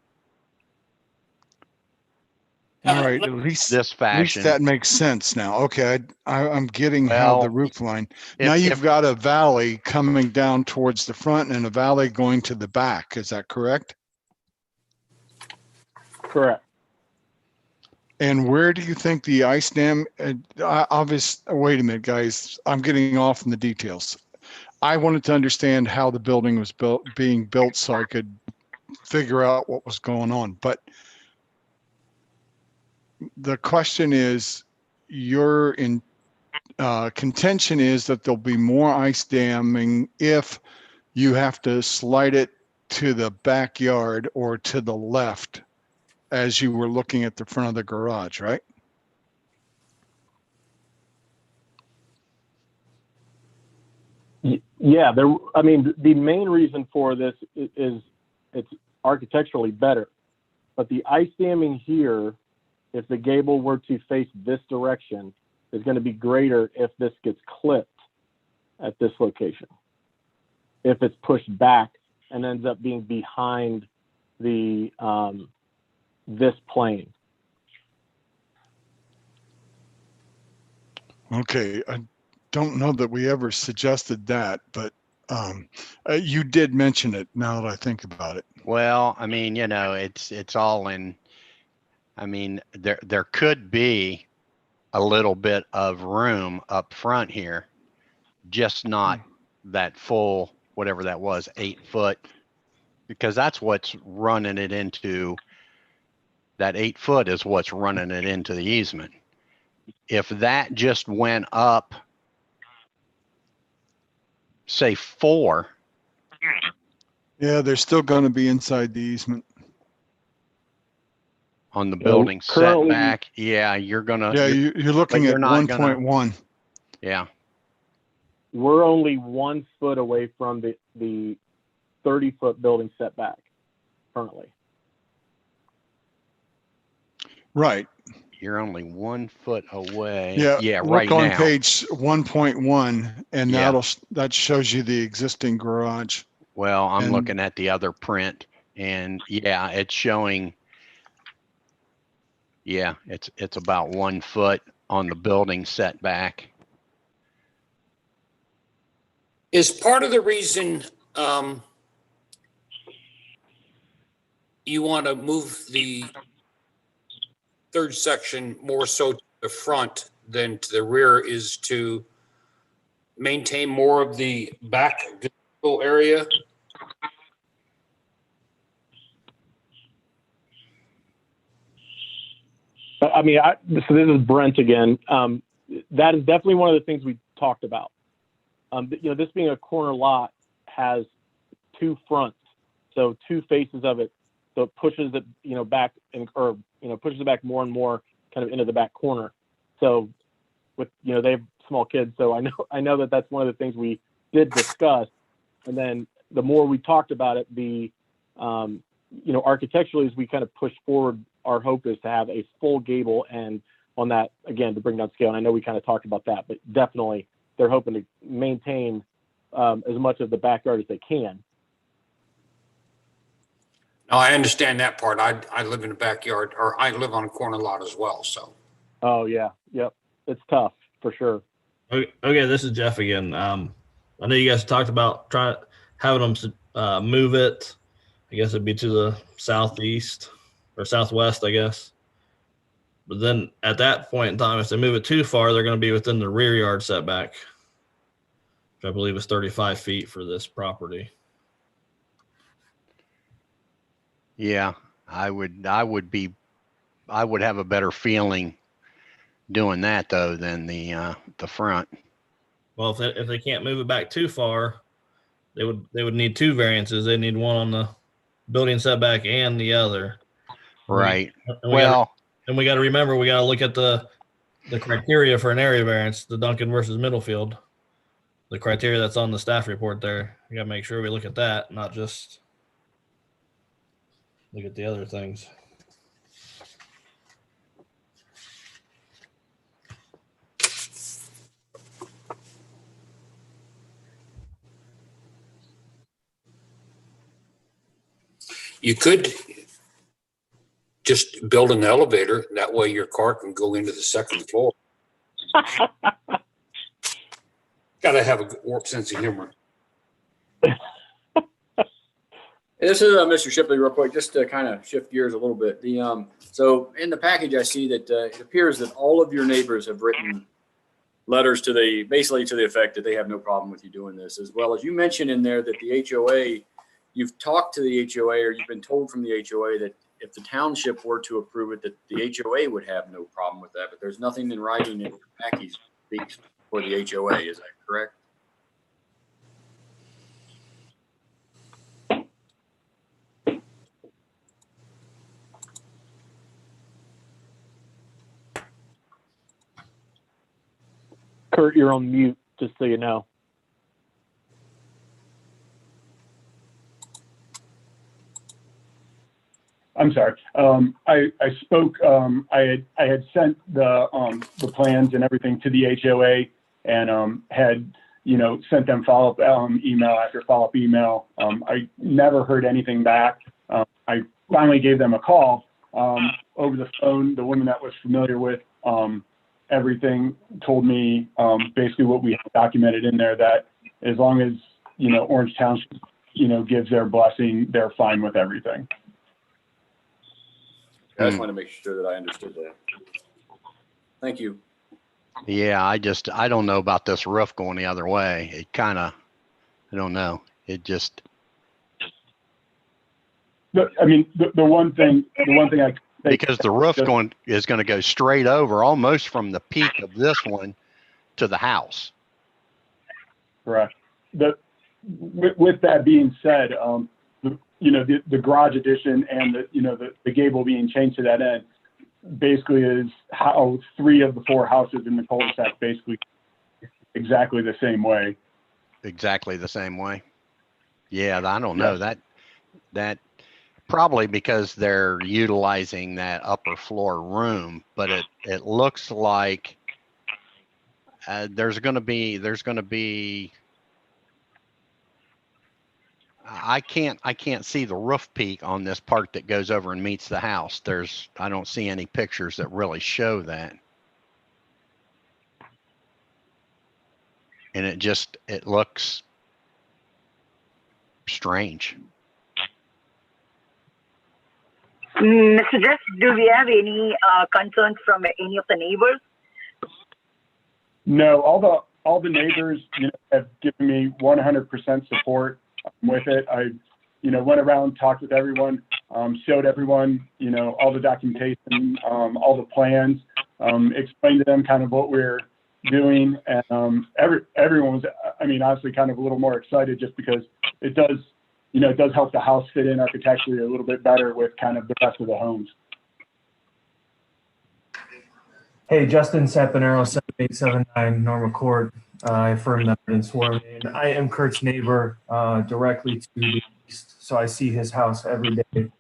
All right, at least fashion. that makes sense now. Okay, I'm getting how the Well, roof line. Now you've if got a valley coming down towards the front and a valley going to the back. Is that correct? Correct. And where do you think the ice dam? Wait a minute, guys. I'm getting off in the details. I wanted to understand how the building was being built, so I could figure out what was going on. But the question is, your contention is that there'll be more ice damming if you have to slide it to the backyard or to the left as you were looking at the front of the garage, right? Yeah, I mean, the main reason for this is it's architecturally better, but the ice damming here, if the gable were to face this direction, is going to be greater if this gets clipped at this location. If it's pushed back and ends up being behind the this plane. Okay, I don't know that we ever suggested that, but you did mention it now that I think about it. Well, I mean, it's all in. I mean, there could be a little bit of room up front here, just not that full, whatever that was, 8 foot, because that's what's running it into. That 8 foot is what's running it into the easement. If that just went up, say 4. Yeah, they're still going to be inside the easement. On the building currently, setback, yeah, you're gonna. Yeah, you're looking at you're not 1.1. Yeah. We're only 1 foot away from the 30-foot building setback currently. Right. You're only 1 foot away. Yeah. Yeah. Look Right on now. page 1.1, and Yeah. that shows you the existing garage. Well, I'm And- looking at the other print, and yeah, it's showing. Yeah, it's about 1 foot on the building setback. Is part of the reason you want to move the third section more so to the front than to the rear is to maintain more of the back visible area? I mean, so this is Brent again. That is definitely one of the things we talked about. This being a corner lot has 2 fronts, so 2 faces of it. So it pushes it, back pushes it back more and more kind of into the back corner. So with, they have small kids. So I know that that's one of the things we did discuss. And then the more we talked about it, architecturally, as we kind of push forward, our hope is to have a full gable end on that, again, to bring down scale. And I know we kind of talked about that, but definitely they're hoping to maintain as much of the backyard as they can. No, I understand that part. I live in a backyard, or I live on a corner lot as well, so. Oh, yeah. Yep. It's tough for sure. Okay, this is Jeff again. I know you guys talked about having them move it. I guess it'd be to the southeast or southwest, I guess. But then at that point in time, if they move it too far, they're going to be within the rear yard setback, which I believe is 35 feet for this property. Yeah, I would have a better feeling doing that though than the front. Well, if they can't move it back too far, they would need two variances. They need one on the building setback and the other. Right. And we got to remember, we got to look at the criteria for an area variance, the Duncan versus Middlefield, the criteria that's on the staff report there. We got to make sure we look at that, not just look at the other things. You could just build an elevator. That way your car can go into the second floor. Got to have a good sense of humor. This is Mr. Shipley, real quick, just to kind of shift gears a little bit. So in the package, I see that it appears that all of your neighbors have written letters basically to the effect that they have no problem with you doing this, as well as you mentioned in there that the HOA, you've talked to the HOA or you've been told from the HOA that if the township were to approve it, that the HOA would have no problem with that, but there's nothing in writing in the package speaks for the HOA. Is that correct? Kurt, you're on mute, just so you know. I'm sorry. I spoke. I had sent the plans and everything to the HOA, and had sent them follow-up email after follow-up email. I never heard anything back. I finally gave them a call over the phone. The woman that was familiar with everything told me basically what we have documented in there, that as long as Orange Township gives their blessing, they're fine with everything. I just want to make sure that I understood that. Thank you. Yeah, I don't know about this roof going the other way. It kind of, I don't know. It just. The one thing I because the roof is going to go straight over almost from the peak of this one to the house. Correct. With that being said, the garage addition and the gable being changed to that end basically is how 3 of the 4 houses in the cul-de-sac basically exactly the same way. Exactly the same way. Yeah, I don't know that probably because they're utilizing that upper floor room, but it looks like there's going to be I can't see the roof peak on this part that goes over and meets the house. I don't see any pictures that really show that. And it looks strange. Mr. Jeff, do we have any concerns from any of the neighbors? No, all the neighbors have given me 100% support with it. I went around, talked with everyone, showed everyone all the documentation, all the plans, explained to them kind of what we're doing, and everyone was, honestly, kind of a little more excited just because it does help the house fit in architecturally a little bit better with kind of the rest of the homes. Hey, Justin Sapanero, 7879 Norma Court. I affirm that I've been sworn in. I am Kurt's neighbor directly to the east, so I see his house every day.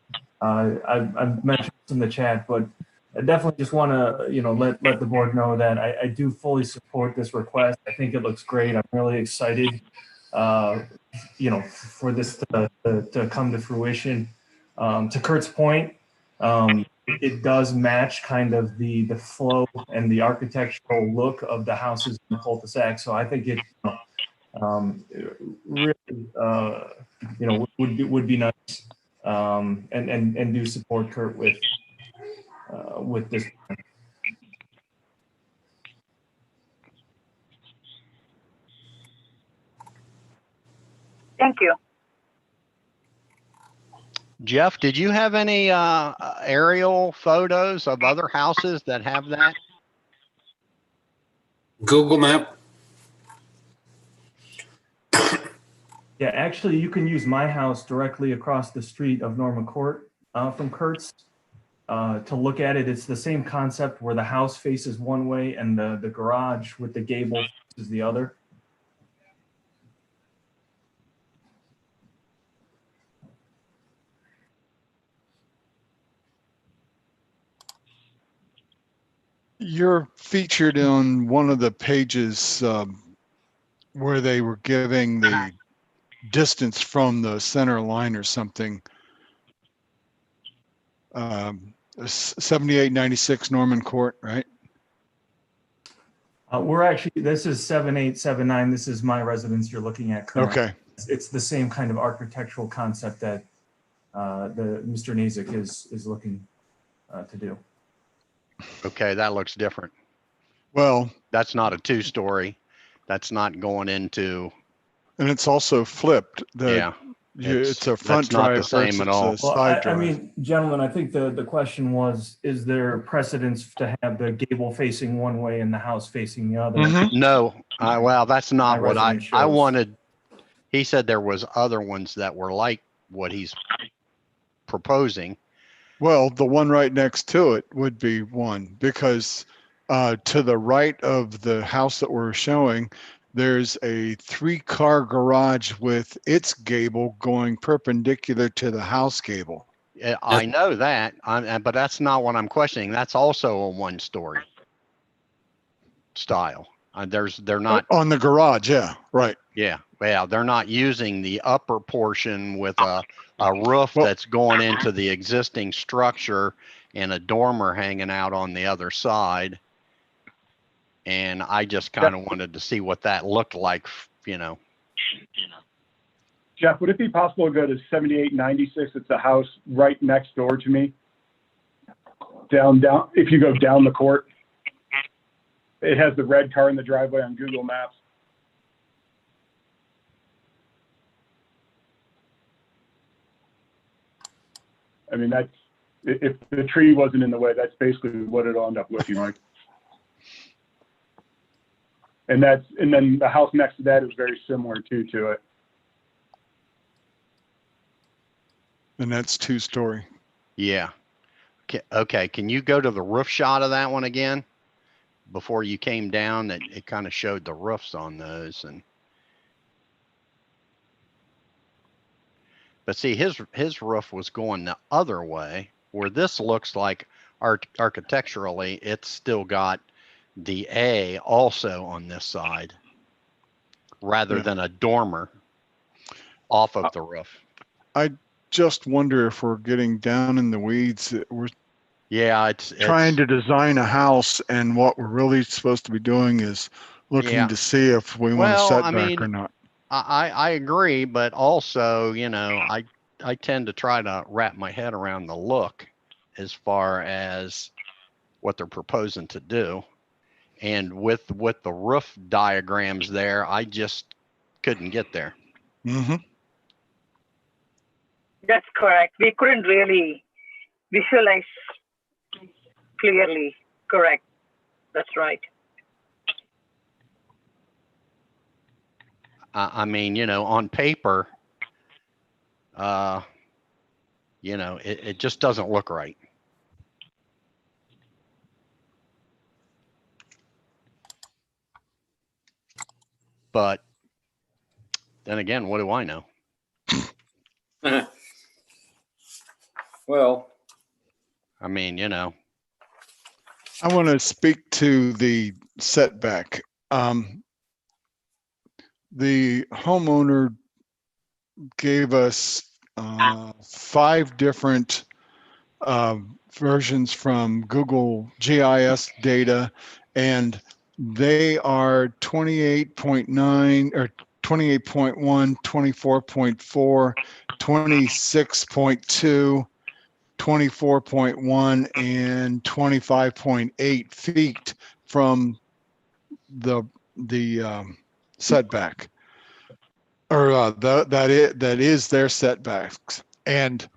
I've mentioned this in the chat, but I definitely just want to, let the board know that I do fully support this request. I think it looks great. I'm really excited, for this to come to fruition. To Kurt's point, it does match kind of the flow and the architectural look of the houses in the cul-de-sac. So I think it really, would be nice, and do support Kurt with this. Thank you. Jeff, did you have any aerial photos of other houses that have that? Google map. Yeah, actually, you can use my house directly across the street of Norma Court from Kurt's. To look at it, it's the same concept where the house faces one way and the garage with the gable faces the other. You're featured on one of the pages where they were giving the distance from the center line or something. 7896 Norman Court, right? We're actually, this is 7879. This is my residence you're looking at currently. Okay. It's the same kind of architectural concept that Mr. Nazik is looking to do. Okay, that looks different. Well, That's not a 2-story. That's not going into, and it's also flipped. yeah. It's a front that's not drive the same versus at all. a Well, side I drive. mean, gentlemen, I think the question was, is there precedence to have the gable facing one way and the house facing the other? Mhm. No, well, that's not My what I resident shows. wanted. He said there was other ones that were like what he's proposing. Well, the one right next to it would be one, because to the right of the house that we're showing, there's a 3-car garage with its gable going perpendicular to the house gable. I know that, but that's not what I'm questioning. That's also a 1-story style. They're not. On the garage, yeah, right. Yeah, well, they're not using the upper portion with a roof Well- that's going into the existing structure and a dormer hanging out on the other side. And I just kind of wanted to see what that looked like, you know. Jeff, would it be possible to go to 7896? It's the house right next door to me. Down, if you go down the court, it has the red car in the driveway on Google Maps. I mean, that's, if the tree wasn't in the way, that's basically what it'll end up looking like. And then the house next to that is very similar too to it. And that's 2-story. Yeah. Okay. Can you go to the roof shot of that one again? Before you came down, it kind of showed the roofs on those. But see, his roof was going the other way, where this looks like architecturally, it's still got the A also on this side, rather than a dormer off of the roof. I just wonder if we're getting down in the weeds. We're Yeah, it's trying to design a house, and what we're really supposed to be doing is looking Yeah. to see if we want a Well, I setback mean, or not. I agree, but also, you know, I tend to try to wrap my head around the look as far as what they're proposing to do. And with the roof diagrams there, I just couldn't get there. Mm-hmm. That's correct. We couldn't really visualize clearly. Correct. That's right. I mean, you know, on paper, you know, it just doesn't look right. But then again, what do I know? Well, I mean, you know, I want to speak to the setback. The homeowner gave us 5 different versions from Google GIS data, and they are 28.9 or 28.1, 24.4, 26.2, 24.1, and 25.8 feet from the setback. or that is their setbacks. And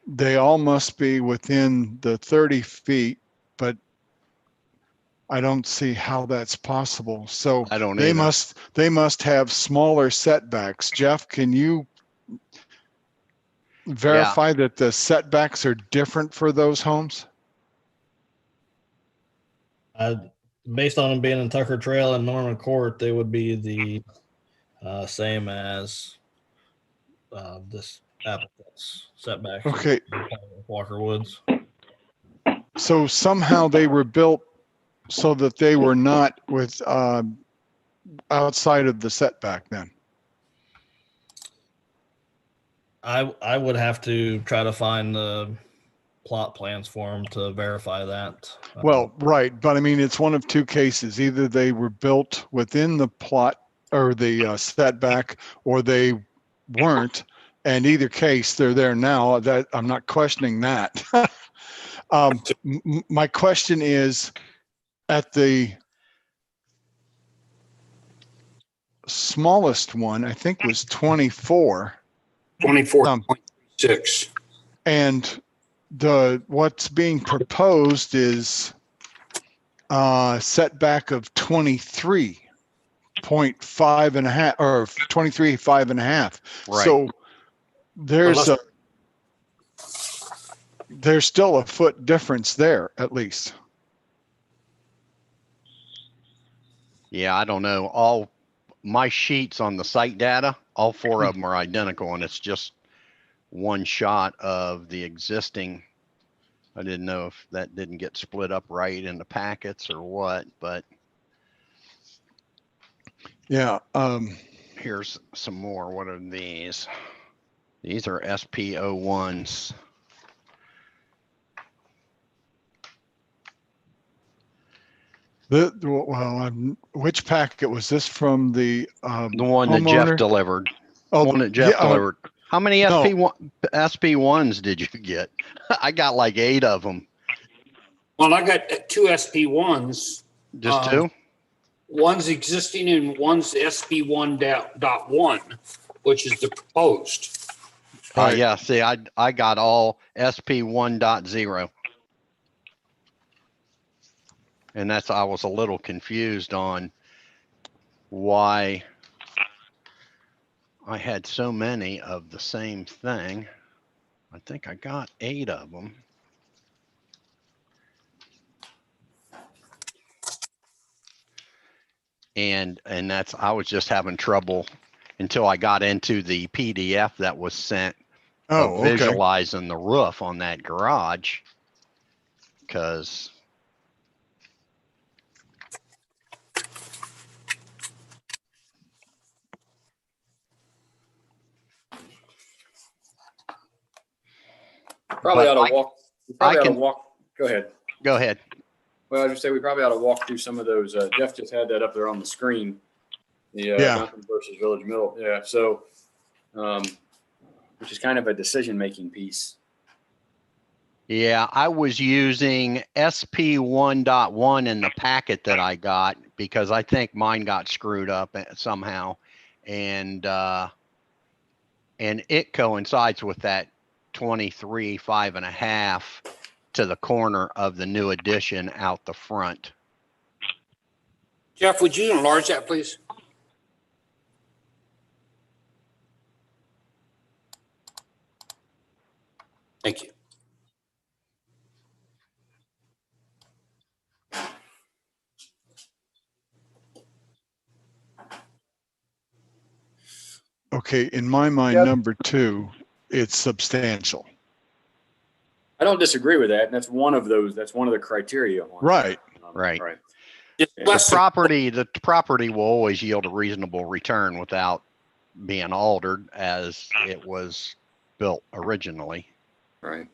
they all must be within the 30 feet, but I don't see how that's possible. So I don't they either. must have smaller setbacks. Jeff, can you verify that the setbacks are different for those homes? Based on them being in Tucker Trail and Norman Court, they would be the same as this applicant's setbacks. Okay. Walker Woods. So somehow they were built so that they were not with outside of the setback then. I would have to try to find the plot plans for them to verify that. Well, right. But I mean, it's one of two cases. Either they were built within the plot or the setback, or they weren't. And either case, they're there now. That I'm not questioning that. My question is, at the smallest one, I think was 24. 24.6. And what's being proposed is setback of 23.5 and a half, or 23.5 and a half. Right. So there's still a foot difference there, at least. Yeah, I don't know. All my sheets on the site data, all four of them are identical, and it's just one shot of the existing. I didn't know if that didn't get split up right in the packets or what, but Yeah. here's some more. What are these? These are SP01s. Which packet was this from? The one that Jeff homeowner? delivered. Oh, One that Jeff yeah, delivered. How many no. SP1s did you get? I got like 8 of them. Well, I got 2 SP1s. Just 2? One's existing and one's SP1.1, which is the proposed. Right. Yeah, see, I got all SP1.0. And I was a little confused on why I had so many of the same thing. I think I got 8 of them. And I was just having trouble until I got into the PDF that was sent of Okay. visualizing the roof on that garage. Because Probably But ought to walk. We probably I ought to can- walk. Go ahead. go ahead. Well, I was just say we probably ought to walk through some of those. Jeff just had that up there on the screen. The Yeah. Duncan versus Village Middle. Yeah. So, which is kind of a decision-making piece. Yeah, I was using SP1.1 in the packet that I got because I think mine got screwed up somehow. And it coincides with that 23.5 to the corner of the new addition out the front. Jeff, would you enlarge that, please? Thank you. Okay. In my mind, Yep. number 2, it's substantial. I don't disagree with that, and that's one of those. That's one of the criteria. Right. Right. Right. It's Yeah. less The property will always yield a reasonable return without being altered as it was built originally. Right.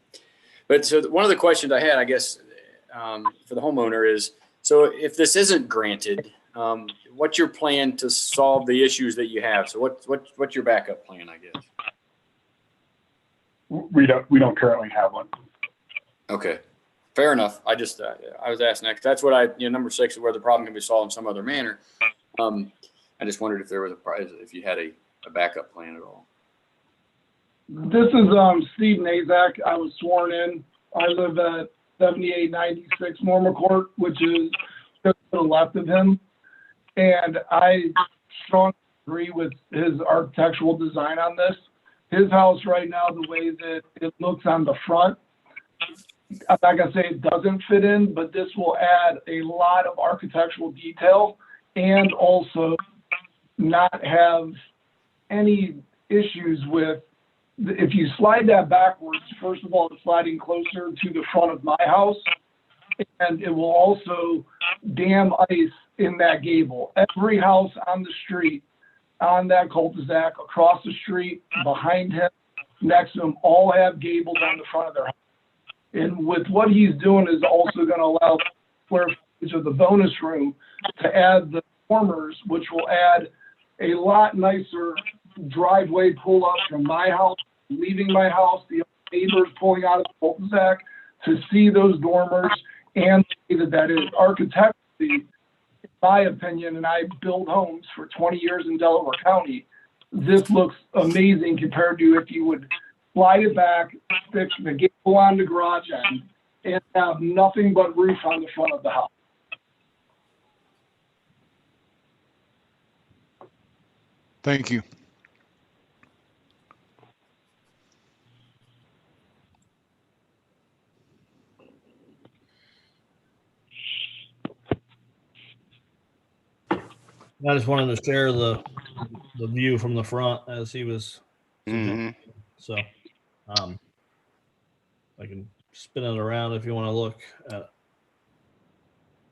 But so one of the questions I had, I guess, for the homeowner is, so if this isn't granted, what's your plan to solve the issues that you have? So what's your backup plan, I guess? We don't currently have one. Okay. Fair enough. I just, I was asking that 'cause that's what number 6 is where the problem can be solved in some other manner. I just wondered if there was if you had a backup plan at all. This is Steve Nazak. I was sworn in. I live at 7896 Normal Court, which is just to the left of him. And I strongly agree with his architectural design on this. His house right now, the way that it looks on the front, I'm not gonna say it doesn't fit in, but this will add a lot of architectural detail and also not have any issues with, if you slide that backwards, first of all, it's sliding closer to the front of my house, and it will also dam ice in that gable. Every house on the street, on that cul-de-sac, across the street, behind him, next to him, all have gables on the front of their house. And with what he's doing is also going to allow square footage of the bonus room to add the dormers, which will add a lot nicer driveway pull up from my house, leaving my house, the neighbors pulling out of the cul-de-sac to see those dormers and see that is architecturally, in my opinion, and I build homes for 20 years in Delaware County, this looks amazing compared to if you would slide it back, stick the gable on the garage end, and have nothing but roof on the front of the house. Thank you. I just wanted to share the view from the front as he was. Mhm. So, I can spin it around if you want to look at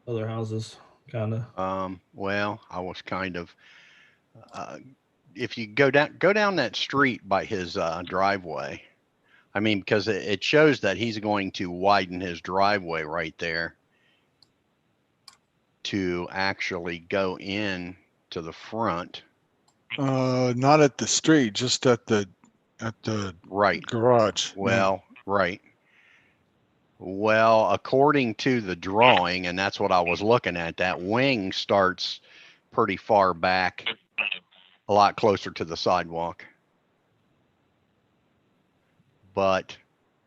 other houses, kind of. Well, I was kind of, if you go down that street by his driveway, I mean, because it shows that he's going to widen his driveway right there to actually go in to the front. Not at the street, just at the Right. garage. Well, right. Well, according to the drawing, and that's what I was looking at, that wing starts pretty far back, a lot closer to the sidewalk. But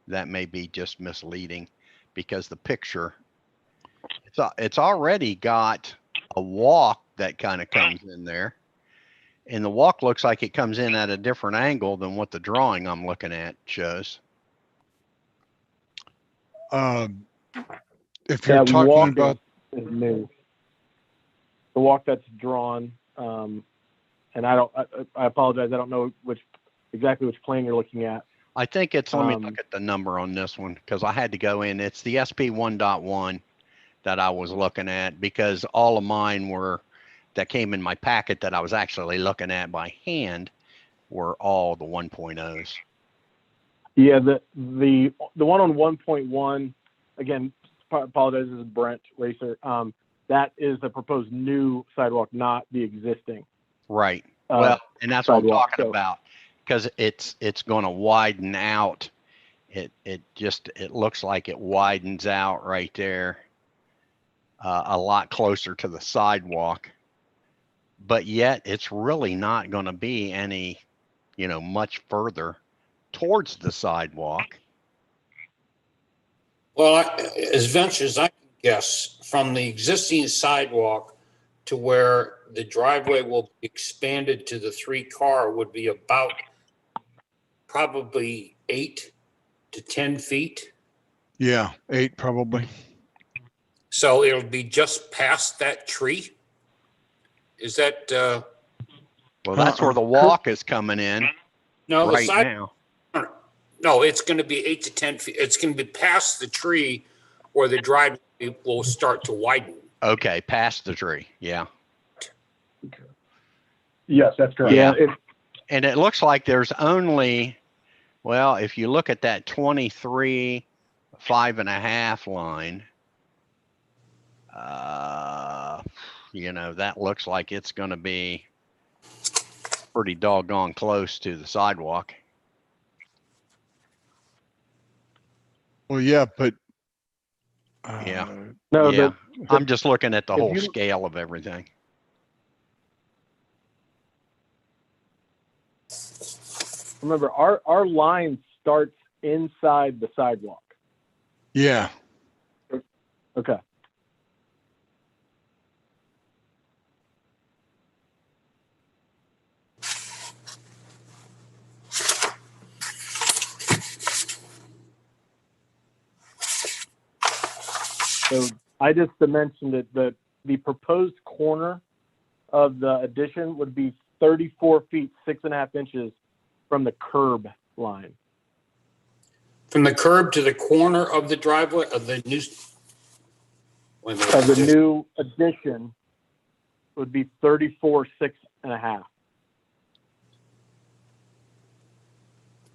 that may be just misleading because the picture, it's already got a walk that kind of comes in there. And the walk looks like it comes in at a different angle than what the drawing I'm looking at shows. If you're That talking walk about, is new. The walk that's drawn, and I apologize, I don't know exactly which plan you're looking at. I think it's, let me look at the number on this one because I had to go in. It's the SP 1.1 that I was looking at because all of mine that came in my packet that I was actually looking at by hand were all the 1.0s. Yeah, the one on 1.1, again, apologize, this is Brent Racer. That is the proposed new sidewalk, not the existing. Right. Well, and that's what I'm sidewalk, talking about because it's going to widen out. It looks like it widens out right there a lot closer to the sidewalk, but yet it's really not going to be any, much further towards the sidewalk. Well, as much as I can guess, from the existing sidewalk to where the driveway will be expanded to the 3-car would be about probably 8 to 10 feet. yeah, 8 probably. So it'll be just past that tree. Is that, Well, that's where the walk is coming in no, right now. No, it's going to be 8 to 10 feet. It's going to be past the tree where the driveway will start to widen. Okay, past the tree. Yeah. Yes, that's correct. Yeah. And it looks like there's only, well, if you look at that 23 5.5 line, that looks like it's going to be pretty doggone close to the sidewalk. Well, yeah, but Yeah. No, Yeah. I'm just looking at the whole you- scale of everything. remember our line starts inside the sidewalk. Yeah. Okay. So I just dimensioned it that the proposed corner of the addition would be 34 feet, 6.5 inches from the curb line. From the curb to the corner of the driveway of the new. Wait a minute. Of the new addition would be 34, 6.5.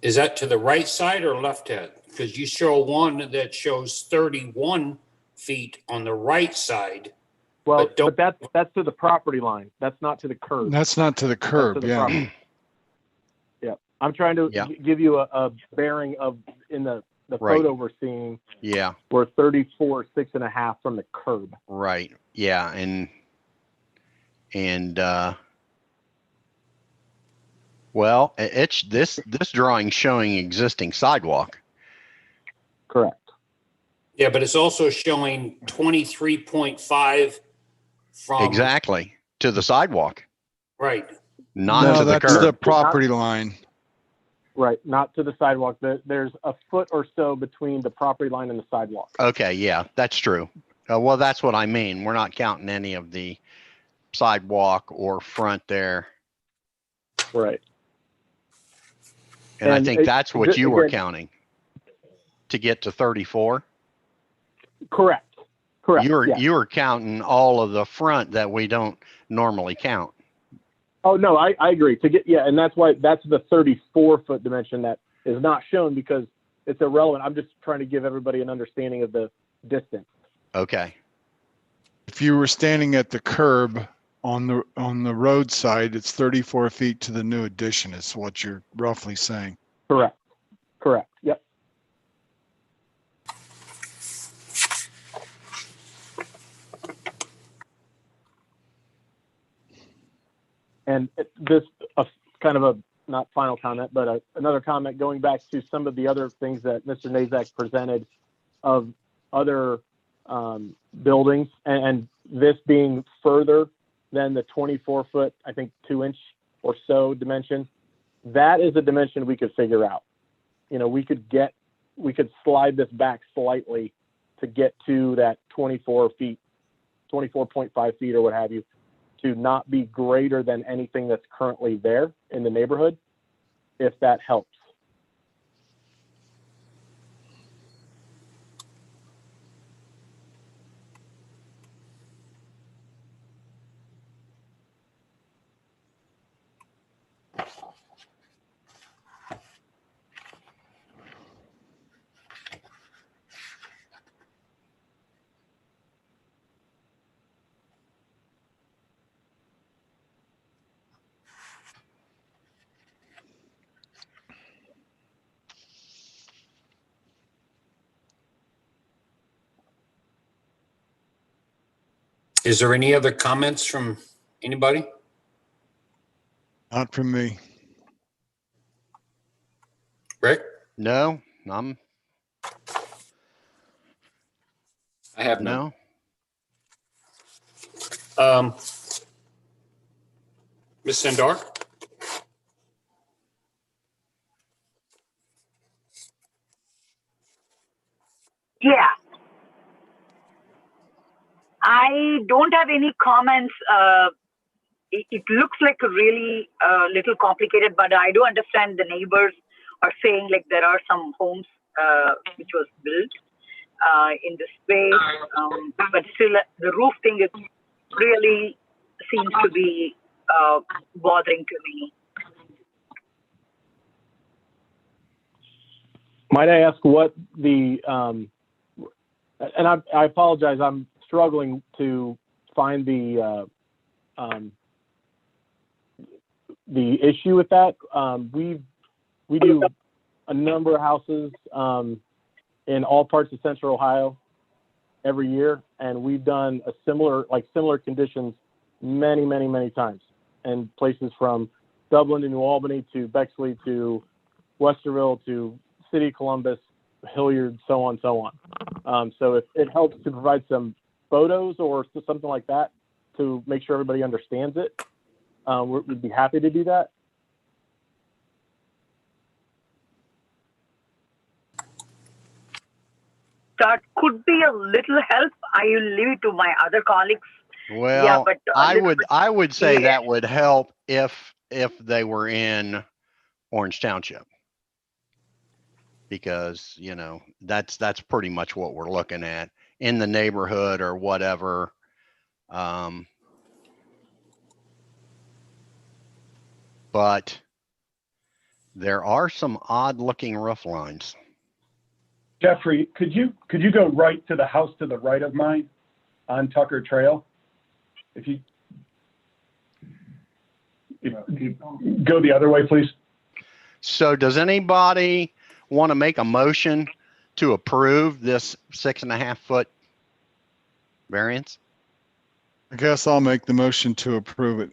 Is that to the right side or left hand? Because you show one that shows 31 feet on the right side. Well, But but that's to the property line. That's not to the curb. That's not to the That's to curb. the Yeah. property. Yeah. I'm trying to Yeah. give you a bearing of in the Right. photo we're seeing. Yeah. We're 34, 6.5 from the curb. Right. Yeah. Well, it's this drawing showing existing sidewalk. Correct. Yeah, but it's also showing 23.5 from. Exactly. To the sidewalk, Right. not No, to the that's the curb. property line. Right. Not to the sidewalk. There's a foot or so between the property line and the sidewalk. Okay. Yeah, that's true. Well, that's what I mean. We're not counting any of the sidewalk or front there. Right. And I And think it- that's what you were again- counting to get to 34. Correct. Correct. Yeah. You were counting all of the front that we don't normally count. Oh, no, I agree. To get, yeah, and that's why that's the 34-foot dimension that is not shown because it's irrelevant. I'm just trying to give everybody an understanding of the distance. Okay. If you were standing at the curb on the roadside, it's 34 feet to the new addition is what you're roughly saying. Correct. Correct. Yep. And this kind of a not final comment, but another comment going back to some of the other things that Mr. Nazak presented of other buildings, and this being further than the 24-foot, I think 2-inch or so dimension. That is a dimension we could figure out. You know, we could slide this back slightly to get to that 24 feet, 24.5 feet or what have you, to not be greater than anything that's currently there in the neighborhood, if that helps. Is there any other comments from anybody? Not from me. Rick? No, I have none. no. Ms. Sandar? Yeah. I don't have any comments. It looks like a really little complicated, but I do understand the neighbors are saying like there are some homes which was built in the space, but still the roof thing is really seems to be bothering to me. Might I ask what the, and I apologize, I'm struggling to find the issue with that. We do a number of houses in all parts of Central Ohio every year, and we've done a similar conditions many times, and places from Dublin to New Albany to Bexley to Westerville to City, Columbus, Hilliard, so on, so on. So if it helps to provide some photos or something like that to make sure everybody understands it, we'd be happy to do that. That could be a little help. I will leave it to my other colleagues. Well, but I would say yeah. that would help if they were in Orange Township. Because, you know, that's pretty much what we're looking at in the neighborhood or whatever. But there are some odd looking roof lines. Jeffrey, could you go right to the house to the right of mine on Tucker Trail? If you go the other way, please. So does anybody want to make a motion to approve this 6.5 foot variance? I guess I'll make the motion to approve it.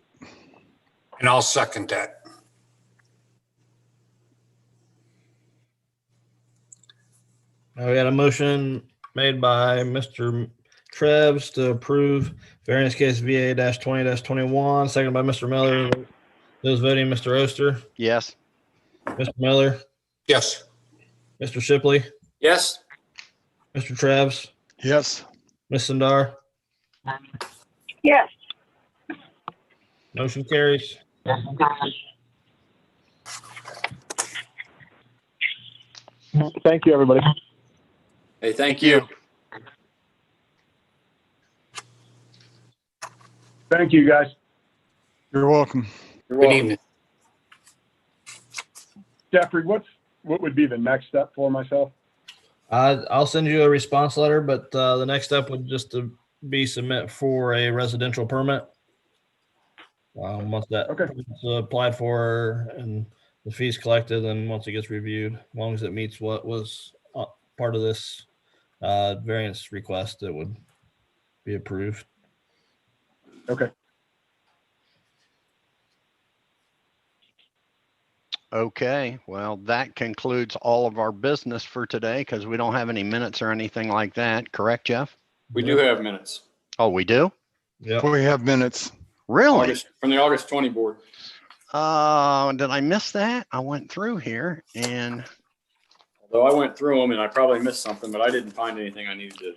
And I'll second that. We had a motion made by Mr. Trebs to approve variance case VA-20-21, seconded by Mr. Miller. Those voting, Mr. Oster, Yes. Mr. Miller, Yes. Mr. Shipley, Yes. Mr. Trebs, Yes. Ms. Sandar. Yes. Motion carries. Thank you, everybody. Hey, thank you. Thank you, guys. You're welcome. You're Good welcome. evening. Jeffrey, what would be the next step for myself? I'll send you a response letter, but the next step would just to be submit for a residential permit. Once that permit's applied for and the fees collected, and once it gets reviewed, as long as it meets what was part of this variance request, it would be approved. Okay. Okay, well, that concludes all of our business for today because we don't have any minutes or anything like that. Correct, Jeff? We do have minutes. Oh, we do? Yeah. We have minutes. Really? From the August 20 board. Did I miss that? I went through here and Although I went through them and I probably missed something, but I didn't find anything I needed to.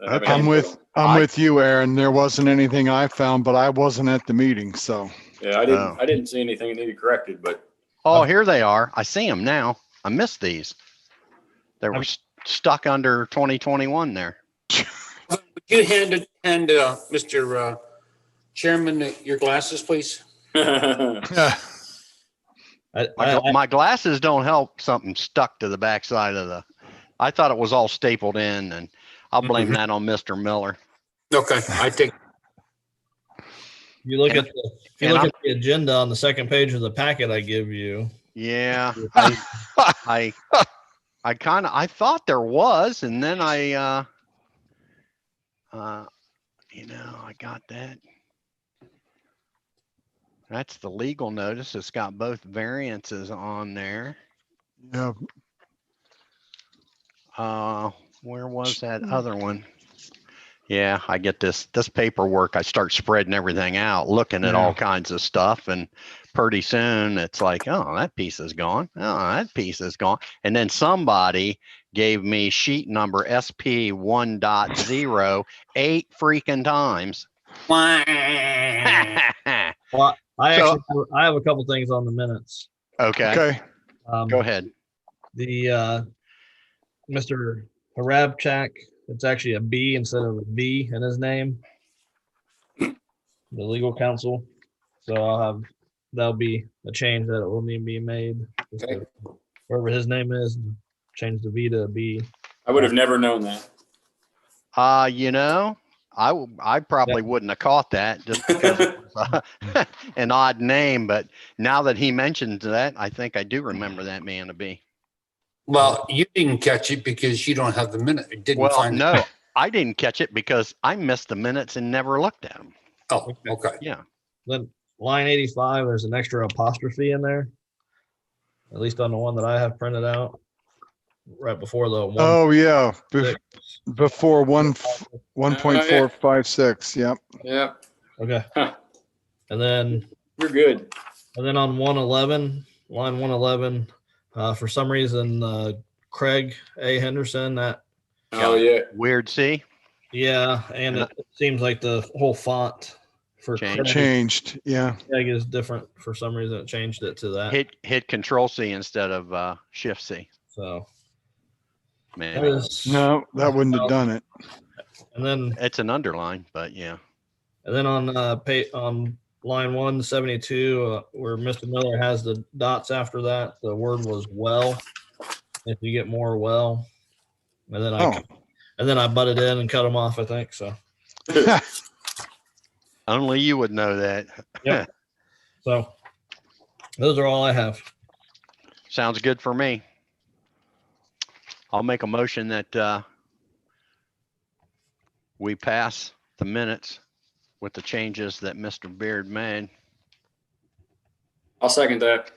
Have I'm any input on. I'm with you, Aaron. There wasn't anything I found, but I wasn't at the meeting, so. Yeah, I didn't see anything that needed corrected, but. oh, here they are. I see them now. I missed these. They were stuck under 2021 there. Would you hand Mr. Chairman your glasses, please? My glasses don't help something stuck to the backside of the, I thought it was all stapled in, and I'll blame that on Mr. Miller. Okay, I think. You look at the agenda on the second page of the packet I give you. Yeah, I thought there was, and then I got that. That's the legal notice. It's got both variances on there. Yeah. Where was that other one? Yeah, I get this paperwork. I start spreading everything out, looking at all kinds of stuff, and pretty soon it's like, oh, that piece is gone. Oh, that piece is gone. And then somebody gave me sheet number SP 1.0 8 freaking times. Well, I have a couple things on the minutes. Okay. Go ahead. The Mr. Harabchak, it's actually a B instead of a V in his name. The legal counsel. So that'll be a change that will need to be made. Okay. Wherever his name is, change the V to a B. I would have never known that. I probably wouldn't have caught that just because it was an odd name, but now that he mentions that, I think I do remember that man to be. Well, you didn't catch it because you don't have the minute. It didn't find no, it. I didn't catch it because I missed the minutes and never looked at them. Oh, okay. Yeah. Then line 85, there's an extra apostrophe in there. at least on the one that I have printed out, right before the one. Oh, yeah. six. Before 1.456. Yep. Yep. Okay. Huh. And then You're good. on 111, line 111, for some reason, Craig A. Henderson, that, Oh, yeah. Weird C. yeah, and it seems like the whole font for Change. Changed. Yeah. Craig is different for some reason. It changed it to that. Hit Control C instead of Shift C. So Man, that is, No, that wouldn't have done it. and then it's an underline, but yeah. on on line 172, where Mr. Miller has the dots after that, the word was well. If you get more well, and then I butted in and cut them off, I think so. Only you would know that. Yep. So those are all I have. Sounds good for me. I'll make a motion that we pass the minutes with the changes that Mr. Beard made. I'll second that.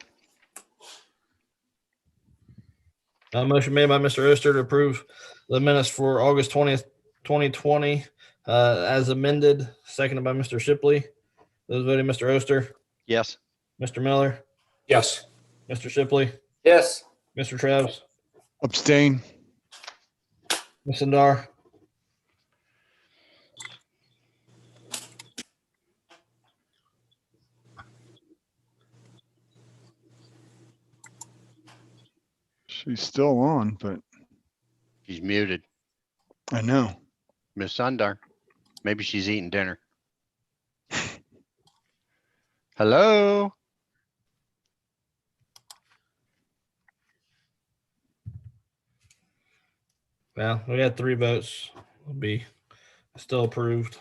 Motion made by Mr. Oster to approve the minutes for August 20th, 2020, as amended, seconded by Mr. Shipley. Those voting, Mr. Oster, Yes. Mr. Miller, Yes. Mr. Shipley, Yes. Mr. Trebs, Abstain. Ms. Sandar. She's still on, but She's muted. I know. Miss Sundar. Maybe she's eating dinner. Hello? Well, we had 3 votes. Will be still approved.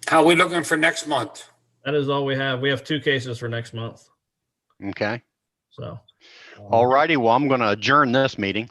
How are we looking for next month? That is all we have. We have 2 cases for next month. Okay. So, All righty. Well, I'm going to adjourn this meeting.